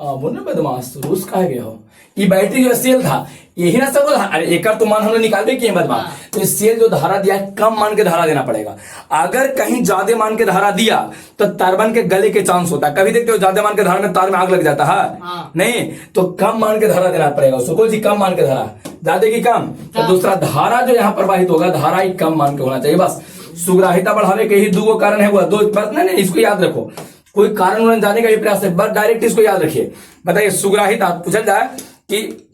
बोल ना बदमाश रूस कहा गया हो, ये बैटरी जो सेल था यही ना सब, अरे एक तो मान हम लोग निकाल दे किए बदमाश। तो सेल जो धारा दिया है कम मान के धारा देना पड़ेगा। अगर कहीं ज्यादा मान के धारा दिया तो टर्बाइन के गले के चांस होता है। कभी देखते हो ज्यादा मान के धारा में तार में आग लग जाता है नहीं, तो कम मान के धारा देना पड़ेगा उसको जी, कम मान के धारा, ज्यादा की कम। तो दूसरा धारा जो यहाँ प्रवाहित होगा धारा ही कम मान के होना चाहिए। बस सुग्राहिता बढ़ावे के ही 2 कारण है, हुआ 2 बस नहीं, इसको याद रखो, कोई कारण जाने का भी प्रयास है, बस डायरेक्ट इसको याद रखिए। बताइए सुग्राहिता पूछा जाए कि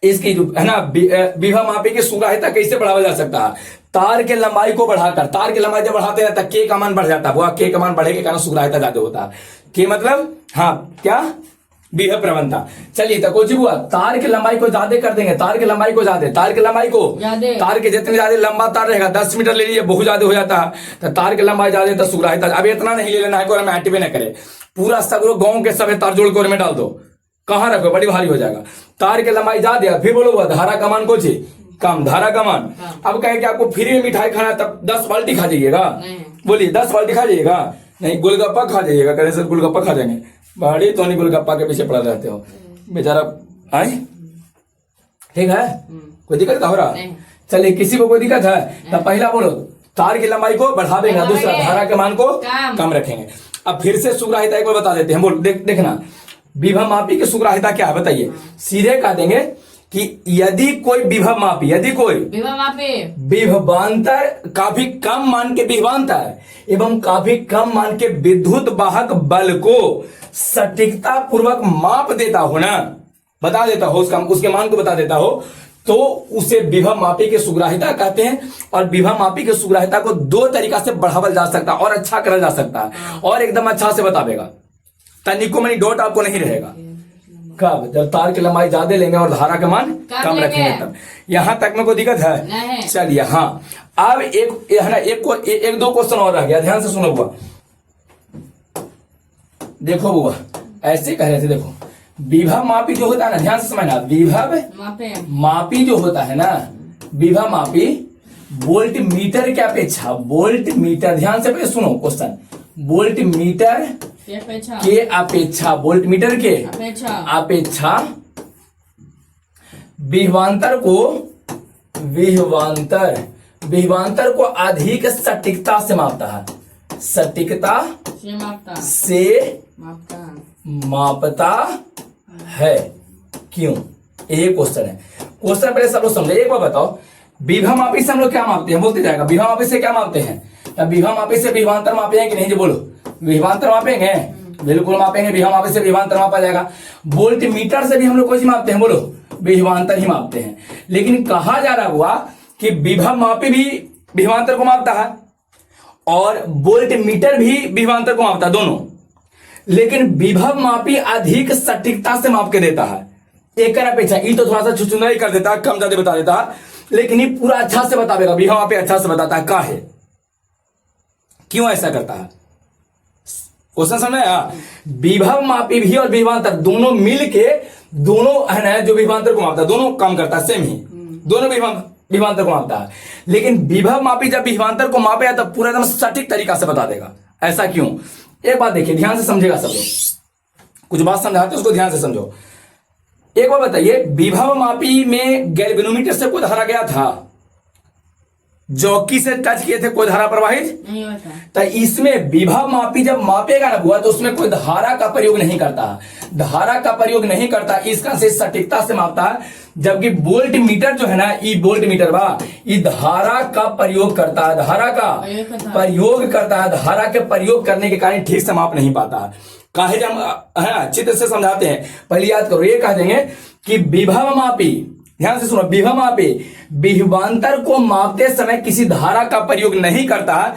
इसकी जो है ना विभव मापी की सुग्राहिता कैसे बढ़ावा जा सकता है? तार के लंबाई को बढ़ाकर, तार की लंबाई जब बढ़ाते हैं तब के का मान बढ़ जाता है, वह के का मान बढ़े के कारण सुग्राहिता ज्यादा होता है। के मतलब हाँ क्या विभव प्रवणता। चलिए तो कुछ हुआ, तार की लंबाई को ज्यादा कर देंगे, तार की लंबाई को ज्यादा, तार की लंबाई को तार के जितने ज्यादा लंबा तार रहेगा 10 मीटर ले लीजिए बहुत ज्यादा हो जाता है, तो तार की लंबाई ज्यादा तो सुग्राहिता। अब इतना नहीं ले लेना है को एक्टिव न करे, पूरा सब गाँव के सब तार जोड़ को में डाल दो, कहाँ रखो बड़ी भारी हो जाएगा। तार की लंबाई ज्यादा, फिर बोलो धारा का मान कुछ कम, धारा का मान। अब कहे कि आपको फ्री में मिठाई खाना तब 10 बाल्टी खा जाइएगा, बोलिए 10 बाल्टी खा जाइएगा? नहीं, गोलगप्पा खा जाइएगा। कहे सर गोलगप्पा खा जाएंगे, बड़ी तो नहीं गोलगप्पा के पीछे पड़ा रहते हो बेचारा। आए ठीक है, कोई दिक्कत हो रहा? चलिए किसी को कोई दिक्कत है तो पहला बोलो तार की लंबाई को बढ़ावेगा, दूसरा धारा के मान को कम रखेंगे। अब फिर से सुग्राहिता एक बार बता देते हैं, बोल देखना विभव मापी की सुग्राहिता क्या है बताइए। सीधे कह देंगे कि यदि कोई विभव मापी, यदि कोई विभव मापी विभवांतर काफी कम मान के विभवांतर एवं काफी कम मान के विद्युत वाहक बल को सटीकता पूर्वक माप देता हो ना, बता देता हो, उसके मान को बता देता हो, तो उसे विभव मापी के सुग्राहिता कहते हैं। और विभव मापी के सुग्राहिता को दो तरीका से बढ़ावा जा सकता है और अच्छा करा जा सकता है और एकदम अच्छा से बतावेगा, तनिको मनी डॉट आपको नहीं रहेगा। कब? जब तार की लंबाई ज्यादा लेंगे और धारा का मान कम रखेंगे तब। यहां तक में कोई दिक्कत है? चलिए हाँ, अब एक है ना, एक दो क्वेश्चन और रह गया, ध्यान से सुनो बुआ। देखो बुआ, ऐसे कह रहे थे, देखो विभव मापी जो होता है ना, ध्यान से समझना, विभव मापी जो होता है ना, विभव मापी वोल्ट मीटर के अपेक्षा, वोल्ट मीटर, ध्यान से पहले सुनो क्वेश्चन, वोल्ट मीटर के अपेक्षा, वोल्ट मीटर के अपेक्षा विभवांतर को अधिक सटीकता से मापता है, सटीकता से मापता है। क्यों? ये क्वेश्चन है। क्वेश्चन पहले सब लोग समझे। एक बार बताओ, विभव मापी से हम लोग क्या मापते हैं? बोलते जाएगा, विभव मापी से क्या मापते हैं? विभव मापी से विभवांतर मापेंगे कि नहीं? जो बोलो, विभवांतर मापेंगे, बिल्कुल मापेंगे। विभव मापी से विभवांतर मापा जाएगा। वोल्ट मीटर से भी हम लोग कौन सी मापते हैं? बोलो, विभवांतर ही मापते हैं। लेकिन कहा जा रहा हुआ कि विभव मापी भी विभवांतर को मापता है और वोल्ट मीटर भी विभवांतर को मापता है, दोनों। लेकिन विभव मापी अधिक सटीकता से माप के देता है एक अपेक्षा। ये तो थोड़ा सा छुछुंदरा ही कर देता है, कम ज्यादा बता देता है, लेकिन ये पूरा अच्छा से बतावेगा। विभव मापी अच्छा से बताता है। का है? क्यों ऐसा करता है? क्वेश्चन समझ आया? विभव मापी भी और विभवांतर दोनों मिल के, दोनों है ना, जो विभवांतर को मापता है, दोनों काम करता है, सेम ही, दोनों विभवांतर को मापता है। लेकिन विभव मापी जब विभवांतर को मापेगा तब पूरा एकदम सटीक तरीका से बता देगा। ऐसा क्यों? एक बात देखिए, ध्यान से समझेगा सब लोग। कुछ बात समझाते उसको ध्यान से समझो। एक बार बताइए, विभव मापी में गैल्वेनोमीटर से कोई धारा गया था, जॉकी से टच किए थे, कोई धारा प्रवाहित नहीं होता। तो इसमें विभव मापी जब मापेगा ना बुआ, तो उसमें कोई धारा का प्रयोग नहीं करता, धारा का प्रयोग नहीं करता, इसका से सटीकता से मापता है। जबकि वोल्ट मीटर जो है ना, ई वोल्ट मीटर बा, ये धारा का प्रयोग करता है, धारा का प्रयोग करता है। धारा के प्रयोग करने के कारण ठीक से माप नहीं पाता है। काहे जब है ना, चित्र से समझाते हैं, पहले याद करो। ये कह देंगे कि विभव मापी, ध्यान से सुनो, विभव मापी विभवांतर को मापते समय किसी धारा का प्रयोग नहीं करता है।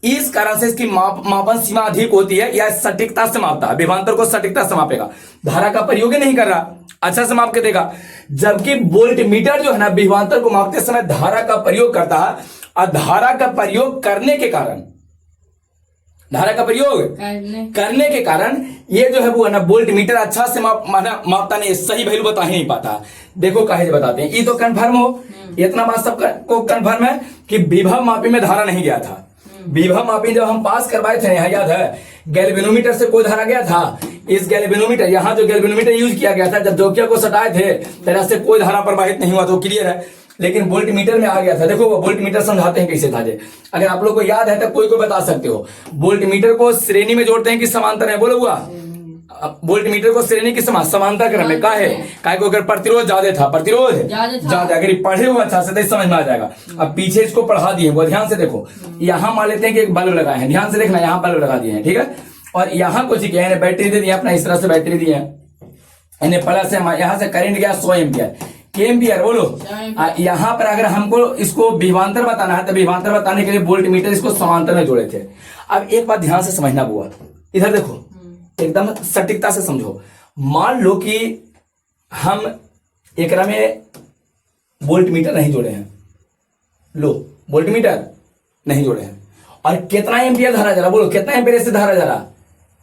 इस कारण से इसकी मापन सीमा अधिक होती है, या सटीकता से मापता है। विभवांतर को सटीकता से मापेगा, धारा का प्रयोग ही नहीं कर रहा, अच्छा से माप के देगा। जबकि वोल्ट मीटर जो है ना, विभवांतर को मापते समय धारा का प्रयोग करता है, और धारा का प्रयोग करने के कारण, धारा का प्रयोग करने के कारण ये जो है वो है ना, वोल्ट मीटर अच्छा से मापता नहीं, सही वैल्यू बता ही नहीं पाता। देखो काहे बताते हैं, ये तो कंफर्म हो, इतना बात सबको कंफर्म है कि विभव मापी में धारा नहीं गया था। विभव मापी जब हम पास करवाए थे, यहाँ याद है, गैल्वेनोमीटर से कोई धारा गया था। इस गैल्वेनोमीटर, यहाँ जो गैल्वेनोमीटर यूज किया गया था, जब जोकिया को सटाए थे, तरह से कोई धारा प्रवाहित नहीं हुआ, तो क्लियर है। लेकिन वोल्ट मीटर में आ गया था। देखो वो वोल्ट मीटर समझाते हैं कैसे था। अगर आप लोग को याद है तो कोई को बता सकते हो। वोल्ट मीटर को श्रेणी में जोड़ते हैं कि समांतर है? बोलो हुआ, वोल्ट मीटर को श्रेणी की समांतर क्रम में। काहे को? अगर प्रतिरोध ज्यादा था, प्रतिरोध ज्यादा, अगर पढ़े हो अच्छा से तो समझ में आ जाएगा। अब पीछे इसको पढ़ा दिए, वो ध्यान से देखो। यहाँ मान लेते हैं कि एक बल्ब लगाए हैं, ध्यान से देखना, यहाँ बल्ब लगा दिए हैं, ठीक है। और यहाँ कुछ किया है, बैटरी दे दी अपना, इस तरह से बैटरी दी है, प्लस है, यहाँ से करंट गया 100 एम्पियर, एम्पियर बोलो। यहाँ पर अगर हमको इसको विभवांतर बताना है, तो विभवांतर बताने के लिए वोल्ट मीटर इसको समांतर में जोड़े थे। अब एक बात ध्यान से समझना बुआ, इधर देखो, एकदम सटीकता से समझो। मान लो कि हम एकरा में वोल्ट मीटर नहीं जोड़े हैं, लो वोल्ट मीटर नहीं जोड़े हैं, और कितना एम्पियर धारा जा रहा? बोलो कितना एम्पियर से धारा जा रहा?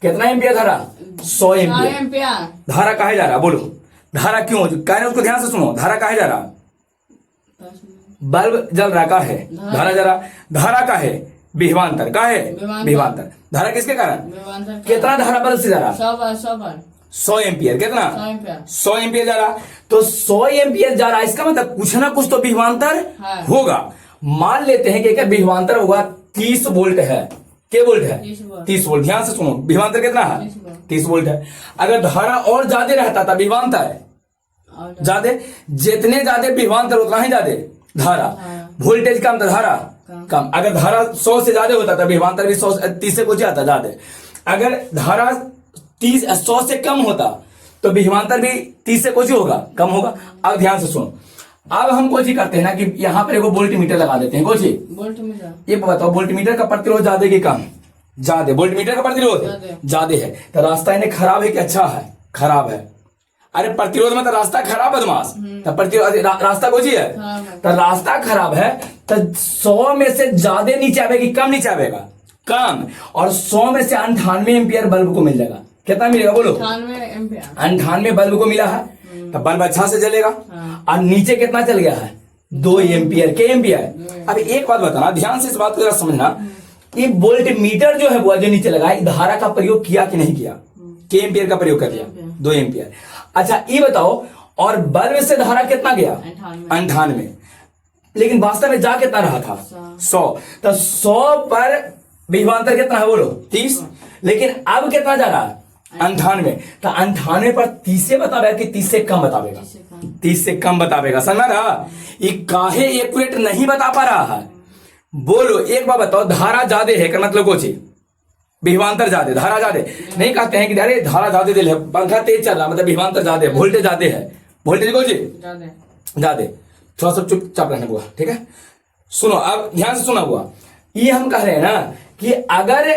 कितना एम्पियर धारा? 100 एम्पियर धारा काहे जा रहा? बोलो धारा क्यों कह रहे? उसको ध्यान से सुनो। धारा काहे जा रहा? बल्ब जल रहा, का है धारा जा रहा। धारा का है विभवांतर, का है विभवांतर। धारा किसके कारण? कितना धारा बल्ब से जा रहा? 100 एम्पियर। कितना? 100 एम्पियर जा रहा। तो 100 एम्पियर जा रहा, इसका मतलब कुछ ना कुछ तो विभवांतर होगा। मान लेते हैं कि विभवांतर होगा 30 वोल्ट है। क्या वोल्ट है? 30 वोल्ट। ध्यान से सुनो, विभवांतर कितना है? 30 वोल्ट है। अगर धारा और ज्यादा रहता था विभवांतर ज्यादा, जितने ज्यादा विभवांतर उतना ही ज्यादा धारा। वोल्टेज कम तो धारा कम। अगर धारा 100 से ज्यादा होता था विभवांतर भी 30 से कुछ आता ज्यादा। अगर धारा 100 से कम होता तो विभवांतर भी 30 से कुछ होगा, कम होगा। अब ध्यान से सुनो, अब हम कोची करते हैं ना कि यहाँ पर एगो वोल्ट मीटर लगा देते हैं। कोची वोल्ट मीटर, ये बताओ वोल्ट मीटर का प्रतिरोध ज्यादा कि कम? ज्यादा। वोल्ट मीटर का प्रतिरोध ज्यादा है, तो रास्ता इन्हें खराब है कि अच्छा है? खराब है। अरे प्रतिरोध में तो रास्ता खराब बदमाश, तो प्रतिरोध रास्ता कोची है, तो रास्ता खराब है। तो 100 में से ज्यादा नीचे आवेगा कि कम नीचे आवेगा? कम। और 100 में से 98 एम्पियर बल्ब को मिल जाएगा। कितना मिलेगा बोलो? 98 बल्ब को मिला है, तो बल्ब अच्छा से जलेगा। और नीचे कितना चल गया है? 2 एम्पियर के एम्पियर। अब एक बात बताना, ध्यान से इस बात को जरा समझना, ये वोल्ट मीटर जो है वो जो नीचे लगा है, धारा का प्रयोग किया कि नहीं किया? के एम्पियर का प्रयोग कर दिया, 2 एम्पियर। अच्छा ये बताओ, और बल्ब से धारा कितना गया? 98। लेकिन वास्तव में जा कितना रहा था? 100। तो 100 पर विभवांतर कितना है बोलो? 30। लेकिन अब कितना जा रहा है? 98। तो 98 पर 30 से बतावेगा कि 30 से कम बतावेगा? 30 से कम बतावेगा। समझ रहा? ये काहे एक्यूरेट नहीं बता पा रहा है बोलो? एक बार बताओ, धारा ज्यादा है का मतलब कुछ? विभवांतर ज्यादा, धारा ज्यादा। नहीं कहते हैं कि अरे धारा ज्यादा दिल है, पंखा तेज चल रहा मतलब विभवांतर ज्यादा है, वोल्टेज ज्यादा है। वोल्टेज कुछ ज्यादा। थोड़ा सा चुपचाप रहना हुआ, ठीक है? सुनो, अब ध्यान से सुना हुआ, ये हम कह रहे हैं ना कि अगर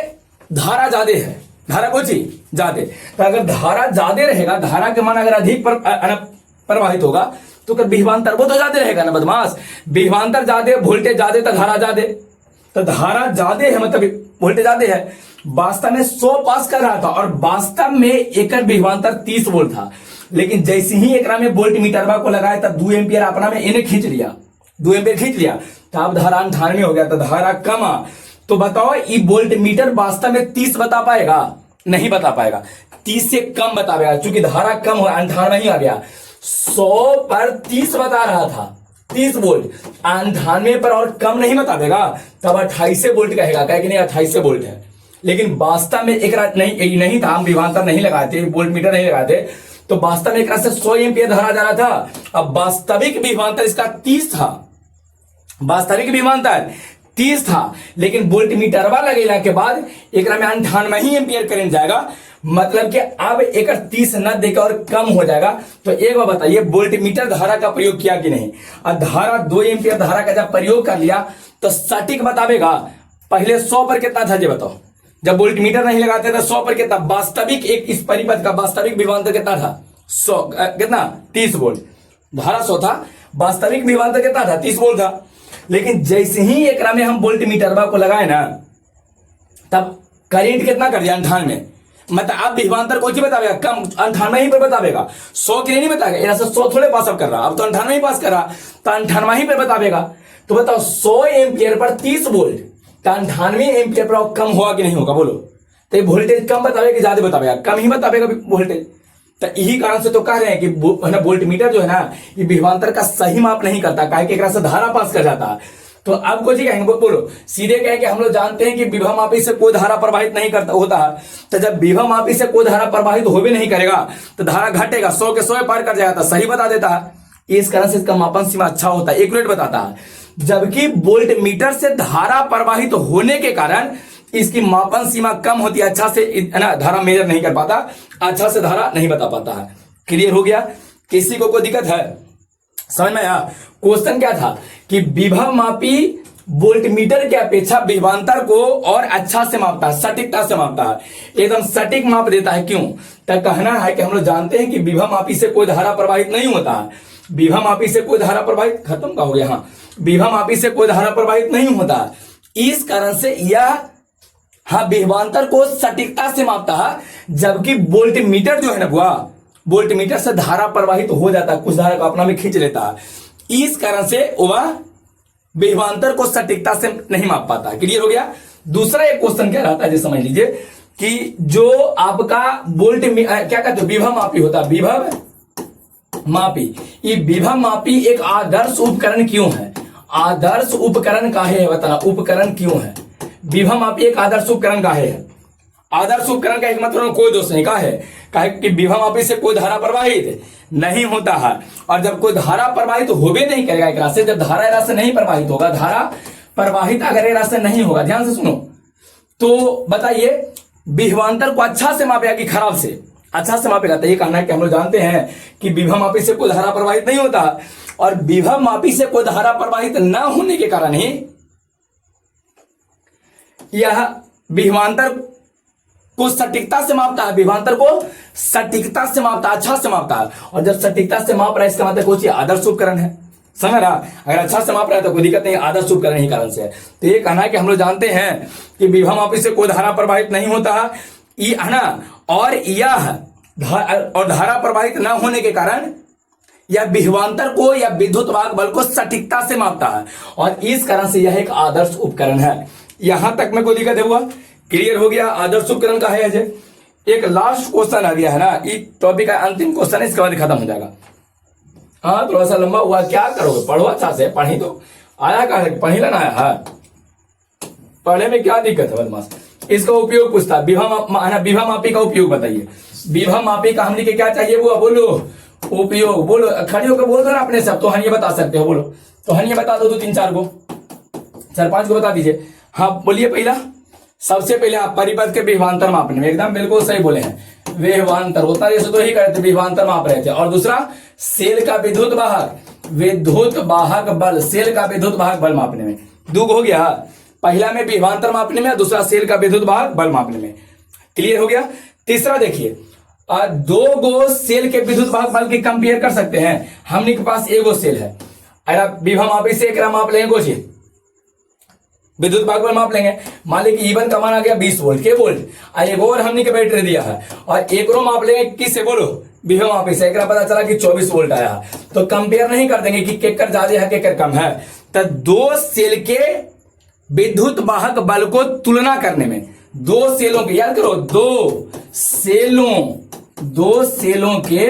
धारा ज्यादा है, धारा कुछ ज्यादा, तो अगर धारा ज्यादा रहेगा, धारा के मान अगर अधिक प्रवाहित होगा तो विभवांतर वो तो ज्यादा रहेगा ना बदमाश। विभवांतर ज्यादा, वोल्टेज ज्यादा, तो धारा ज्यादा। तो धारा ज्यादा है मतलब वोल्टेज ज्यादा है। वास्तव में 100 पास कर रहा था और वास्तव में एक विभवांतर 30 वोल्ट था। लेकिन जैसे ही एक में वोल्ट मीटर को लगाया तब 2 एम्पियर अपना में इन्हें खींच लिया, 2 एम्पियर खींच लिया, तो अब धारा 98 हो गया, तो धारा कम। तो बताओ ये वोल्ट मीटर वास्तव में 30 बता पाएगा? नहीं बता पाएगा, 30 से कम बताएगा, क्योंकि धारा कम हो, 98 ही आ गया। 100 पर 30 बता रहा था, 30 वोल्ट, 98 पर और कम नहीं बतावेगा, तब 28 वोल्ट कहेगा, कहे कि नहीं 28 वोल्ट है। लेकिन वास्तव में एक नहीं था, हम विभवांतर नहीं लगाए थे, वोल्ट मीटर नहीं लगाए थे, तो वास्तव में एक से 100 एम्पियर धारा जा रहा था। अब वास्तविक विभवांतर इसका 30 था, वास्तविक विभवांतर 30 था, लेकिन वोल्ट मीटरवा लगेला के बाद एक में 98 ही एम्पियर करंट जाएगा, मतलब कि अब एक 30 न देकर और कम हो जाएगा। तो एक बार बताइए, वोल्ट मीटर धारा का प्रयोग किया कि नहीं? और धारा 2 एम्पियर धारा का जब प्रयोग कर लिया तो सटीक बतावेगा। पहले 100 पर कितना था ये बताओ? जब वोल्ट मीटर नहीं लगाते थे 100 पर कितना? वास्तविक एक इस परिपथ का वास्तविक विभवांतर कितना था? 100 कितना? 30 वोल्ट। धारा 100 था, वास्तविक विभवांतर कितना था? 30 वोल्ट था। लेकिन जैसे ही एक में हम वोल्ट मीटर को लगाए ना, तब करंट कितना कर दिया? 98। मतलब अब विभवांतर कौन सी बतावेगा? कम, 98 ही पर बतावेगा, 100 के लिए नहीं बताएगा। यहाँ से 100 थोड़े पास अप कर रहा, अब तो 98 ही पास कर रहा, तो 98 ही पर बतावेगा। तो बताओ 100 एम्पियर पर 30 वोल्ट, तो 98 एम्पियर पर कम होगा कि नहीं होगा बोलो? तो ये वोल्टेज कम बतावेगा कि ज्यादा बतावेगा? कम ही बतावेगा वोल्टेज। तो यही कारण से तो कह रहे हैं कि वोल्ट मीटर जो है ना, ये विभवांतर का सही माप नहीं करता, काहे कि एक से धारा पास कर जाता है। तो अब कुछ कहेंगे बोलो, सीधे कहें कि हम लोग जानते हैं कि विभवमापी से कोई धारा प्रवाहित नहीं करता होता है। तो जब विभवमापी से कोई धारा प्रवाहित हो भी नहीं करेगा तो धारा घटेगा, 100 के 100 पार कर जाएगा, तो सही बता देता है। इस कारण से इसका मापन सीमा अच्छा होता है, एक्यूरेट बताता है। जबकि वोल्ट मीटर से धारा प्रवाहित होने के कारण इसकी मापन सीमा कम होती है, अच्छा से ना धारा मेजर नहीं कर पाता, अच्छा से धारा नहीं बता पाता है। क्लियर हो गया? किसी को कोई दिक्कत है? समझ में आया? क्वेश्चन क्या था कि विभवमापी वोल्ट मीटर की अपेक्षा विभवांतर को और अच्छा से मापता है, सटीकता से मापता है, एकदम सटीक माप देता है। क्यों? तब कहना है कि हम लोग जानते हैं कि विभवमापी से कोई धारा प्रवाहित नहीं होता है, विभवमापी से कोई धारा प्रवाहित, खत्म का हो गया, हाँ, विभवमापी से कोई धारा प्रवाहित नहीं होता है। इस कारण से यह हाँ विभवांतर को सटीकता से मापता है, जबकि वोल्ट मीटर जो है ना बुआ, वोल्ट मीटर से धारा प्रवाहित हो जाता है, कुछ धारा को अपना में खींच लेता है। इस कारण से वह विभवांतर को सटीकता से नहीं माप पाता। क्लियर हो गया? दूसरा एक क्वेश्चन क्या रहता है, जैसे समझ लीजिए कि जो आपका वोल्ट क्या कहते हो, विभव मापी होता है, विभव मापी। ये विभव मापी एक आदर्श उपकरण क्यों है? आदर्श उपकरण काहे है बताना, उपकरण क्यों है? विभव मापी एक आदर्श उपकरण काहे है? आदर्श उपकरण का एक मतलब कोई दोष नहीं कहा है कि विभव मापी से कोई धारा प्रवाहित नहीं होता है। और जब कोई धारा प्रवाहित तो होबे नहीं करेगा एक रास्ते, जब धारा रास्ते नहीं प्रवाहित होगा, धारा प्रवाहित अगर एक रास्ते नहीं होगा, ध्यान से सुनो, तो बताइए विभवांतर को अच्छा से मापेगा कि खराब से? अच्छा से मापेगा। तो ये कहना है कि हम लोग जानते हैं कि विभव मापी से कोई धारा प्रवाहित नहीं होता, और विभव मापी से कोई धारा प्रवाहित न होने के कारण ही यह विभवांतर को सटीकता से मापता है, विभवांतर को सटीकता से मापता है, अच्छा से मापता है। और जब सटीकता से माप रहा है इसका मतलब कुछ आदर्श उपकरण है, समझ रहा? अगर अच्छा से माप रहा है तो कोई दिक्कत नहीं, आदर्श उपकरण ही कारण से है। तो ये कहना है कि हम लोग जानते हैं कि विभव मापी से कोई धारा प्रवाहित नहीं होता है ना, और यह धारा प्रवाहित न होने के कारण यह विभवांतर को या विद्युत वाहक बल को सटीकता से मापता है, और इस कारण से यह एक आदर्श उपकरण है। यहां तक में कोई दिक्कत है हुआ? क्लियर हो गया? आदर्श उपकरण का है अजय। एक लास्ट क्वेश्चन आ गया है ना, इस टॉपिक का अंतिम क्वेश्चन है, इसके बाद खत्म हो जाएगा। हाँ थोड़ा सा लंबा हुआ, क्या करोगे? पढ़ो अच्छा से, पढ़ी तो आया कहा है, पढ़ी लेना आया है, पढ़ने में क्या दिक्कत है बदमाश? इसका उपयोग पूछता है, विभव मापी का उपयोग बताइए। विभव मापी का हमने के क्या चाहिए वो बोलो, उपयोग बोलो, खड़ी होकर बोल दो ना अपने सब, तो हम ये बता सकते हो, बोलो तो हम ये बता दो, 2-3-4 को, 4-5 को बता दीजिए। हाँ बोलिए। पहला, सबसे पहले आप परिपथ के विभवांतर मापने में एकदम बिल्कुल सही बोले हैं, विभवांतर होता है जैसे तो ही करते, विभवांतर माप रहे थे। और दूसरा सेल का विद्युत वाहक बल, सेल का विद्युत वाहक बल मापने में। दो हो गया, पहला में विभवांतर मापने में, दूसरा सेल का विद्युत वाहक बल मापने में। क्लियर हो गया? तीसरा देखिए, 2 गो सेल के विद्युत वाहक बल की कंपेयर कर सकते हैं। हमने के पास एगो सेल है, अगर विभव मापी से एक माप लेंगे कुछ विद्युत भाग बल माप लेंगे। मान लीजिए E1 का मान आ गया 20 वोल्ट, के वोल्ट, एक और हमने के बैटरी दिया है, और एक और माप लेंगे किससे? बोलो विभव मापी से। एक पता चला कि 24 वोल्ट आया, तो कंपेयर नहीं कर देंगे कि केकर ज्यादा है केकर कम है। तो 2 सेल के विद्युत वाहक बल को तुलना करने में, 2 सेलों के, याद करो, 2 सेलों के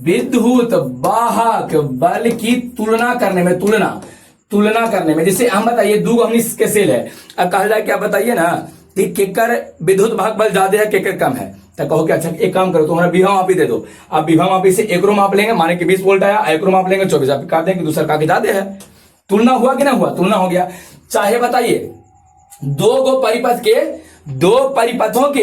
विद्युत वाहक बल की तुलना करने में, तुलना करने में, जैसे हम बताइए 2 हमने इसके सेल है, अब कहा जाए क्या बताइए ना कि केकर विद्युत भाग बल ज्यादा है केकर कम है, तो कहो कि अच्छा एक काम करो, तुम्हारा विभव मापी दे दो। आप विभव मापी से एक माप लेंगे, माने कि 20 वोल्ट आया, एक माप लेंगे 24, आप काट देंगे, दूसरा का ज्यादा है। तुलना हुआ कि ना हुआ? तुलना हो गया। चाहे बताइए 2 परिपथों के,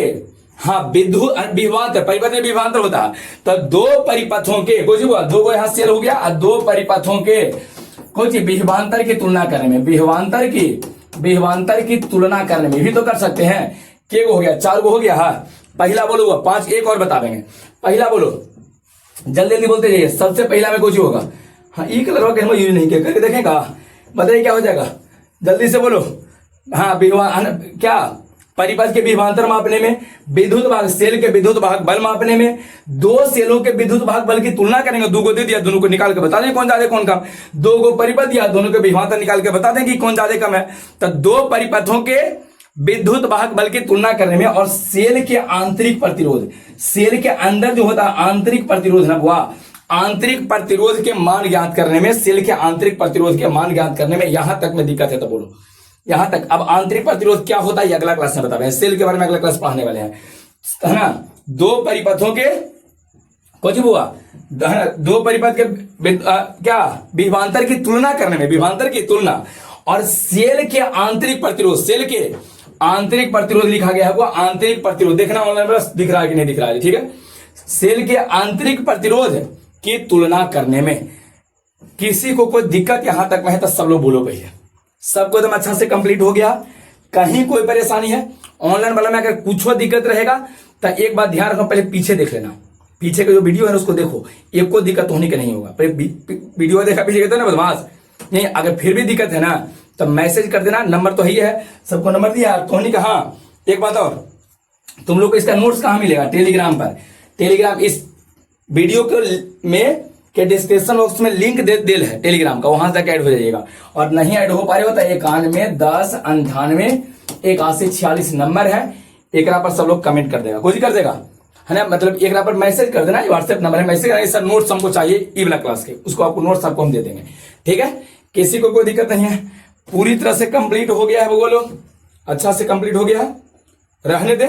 हाँ विद्युत विभवांतर, परिपथ में विभवांतर होता है, तो 2 परिपथों के कुछ हुआ, 2 यहां सेल हो गया, और 2 परिपथों के कुछ विभवांतर की तुलना करने में, विभवांतर की तुलना करने में भी तो कर सकते हैं। के हो गया? 4 हो गया। हाँ पहला बोलो, 5 एक और बता देंगे। पहला बोलो, जल्दी बोलते जाइए। सबसे पहला में कुछ होगा, हाँ ई कलर का हम यूज नहीं किया, करके देखेगा, बताइए क्या हो जाएगा, जल्दी से बोलो। हाँ क्या परिपथ के विभवांतर मापने में, विद्युत भाग सेल के विद्युत भाग बल मापने में, 2 सेलों के विद्युत भाग बल की तुलना करेंगे। 2 को दे दिया, दोनों को निकाल के बता दें कौन ज्यादा कौन कम। 2 को परिपथ दिया, दोनों के विभवांतर निकाल के बता दें कि कौन ज्यादा कम है। तो 2 परिपथों के विद्युत वाहक बल की तुलना करने में, और सेल के आंतरिक प्रतिरोध, सेल के अंदर जो होता है आंतरिक प्रतिरोध है, वह आंतरिक प्रतिरोध के मान ज्ञात करने में, सेल के आंतरिक प्रतिरोध के मान ज्ञात करने में, यहां तक में दिक्कत है तो बोलो यहां तक। अब आंतरिक प्रतिरोध क्या होता है ये अगला क्लास में बता रहे हैं, सेल के बारे में अगला क्लास पढ़ाने वाले हैं, है ना। 2 परिपथों के कुछ हुआ, 2 परिपथ के क्या विभवांतर की तुलना करने में, विभवांतर की तुलना, और सेल के आंतरिक प्रतिरोध, सेल के आंतरिक प्रतिरोध लिखा गया है, वो आंतरिक प्रतिरोध देखना ऑनलाइन बस दिख रहा है कि नहीं दिख रहा है, ठीक है। सेल के आंतरिक प्रतिरोध की तुलना करने में किसी को कोई दिक्कत यहां तक में है तो सब लोग बोलो भैया, सबको एकदम अच्छा से कंप्लीट हो गया, कहीं कोई परेशानी है ऑनलाइन वाला में अगर कुछ दिक्कत रहेगा तो एक बात ध्यान रखो, पहले पीछे देख लेना, पीछे का जो वीडियो है उसको देखो, एक को दिक्कत होने का नहीं होगा, पहले वीडियो देखा पीछे कहते ना बदमाश नहीं, अगर फिर भी दिक्कत है ना तो मैसेज कर देना, नंबर तो ही है, सबको नंबर दिया तो नहीं कहा। एक बात और, तुम लोग को इसका नोट्स कहाँ मिलेगा? टेलीग्राम पर, टेलीग्राम इस वीडियो में के डिस्क्रिप्शन बॉक्स में लिंक दिल है टेलीग्राम का, वहां तक ऐड हो जाइएगा, और नहीं ऐड हो पा रहे हो तो 91 10 98 81 46 नंबर है, एक पर सब लोग कमेंट कर देगा, कोई कर देगा, है ना, मतलब एक पर मैसेज कर देना, व्हाट्सएप नंबर है, मैसेज करना, सर नोट्स हमको चाहिए ई वाला क्लास के, उसको आपको नोट्स आपको हम दे देंगे, ठीक है। किसी को कोई दिक्कत नहीं है, पूरी तरह से कंप्लीट हो गया है, वो बोलो अच्छा से कंप्लीट हो गया, रहने दे।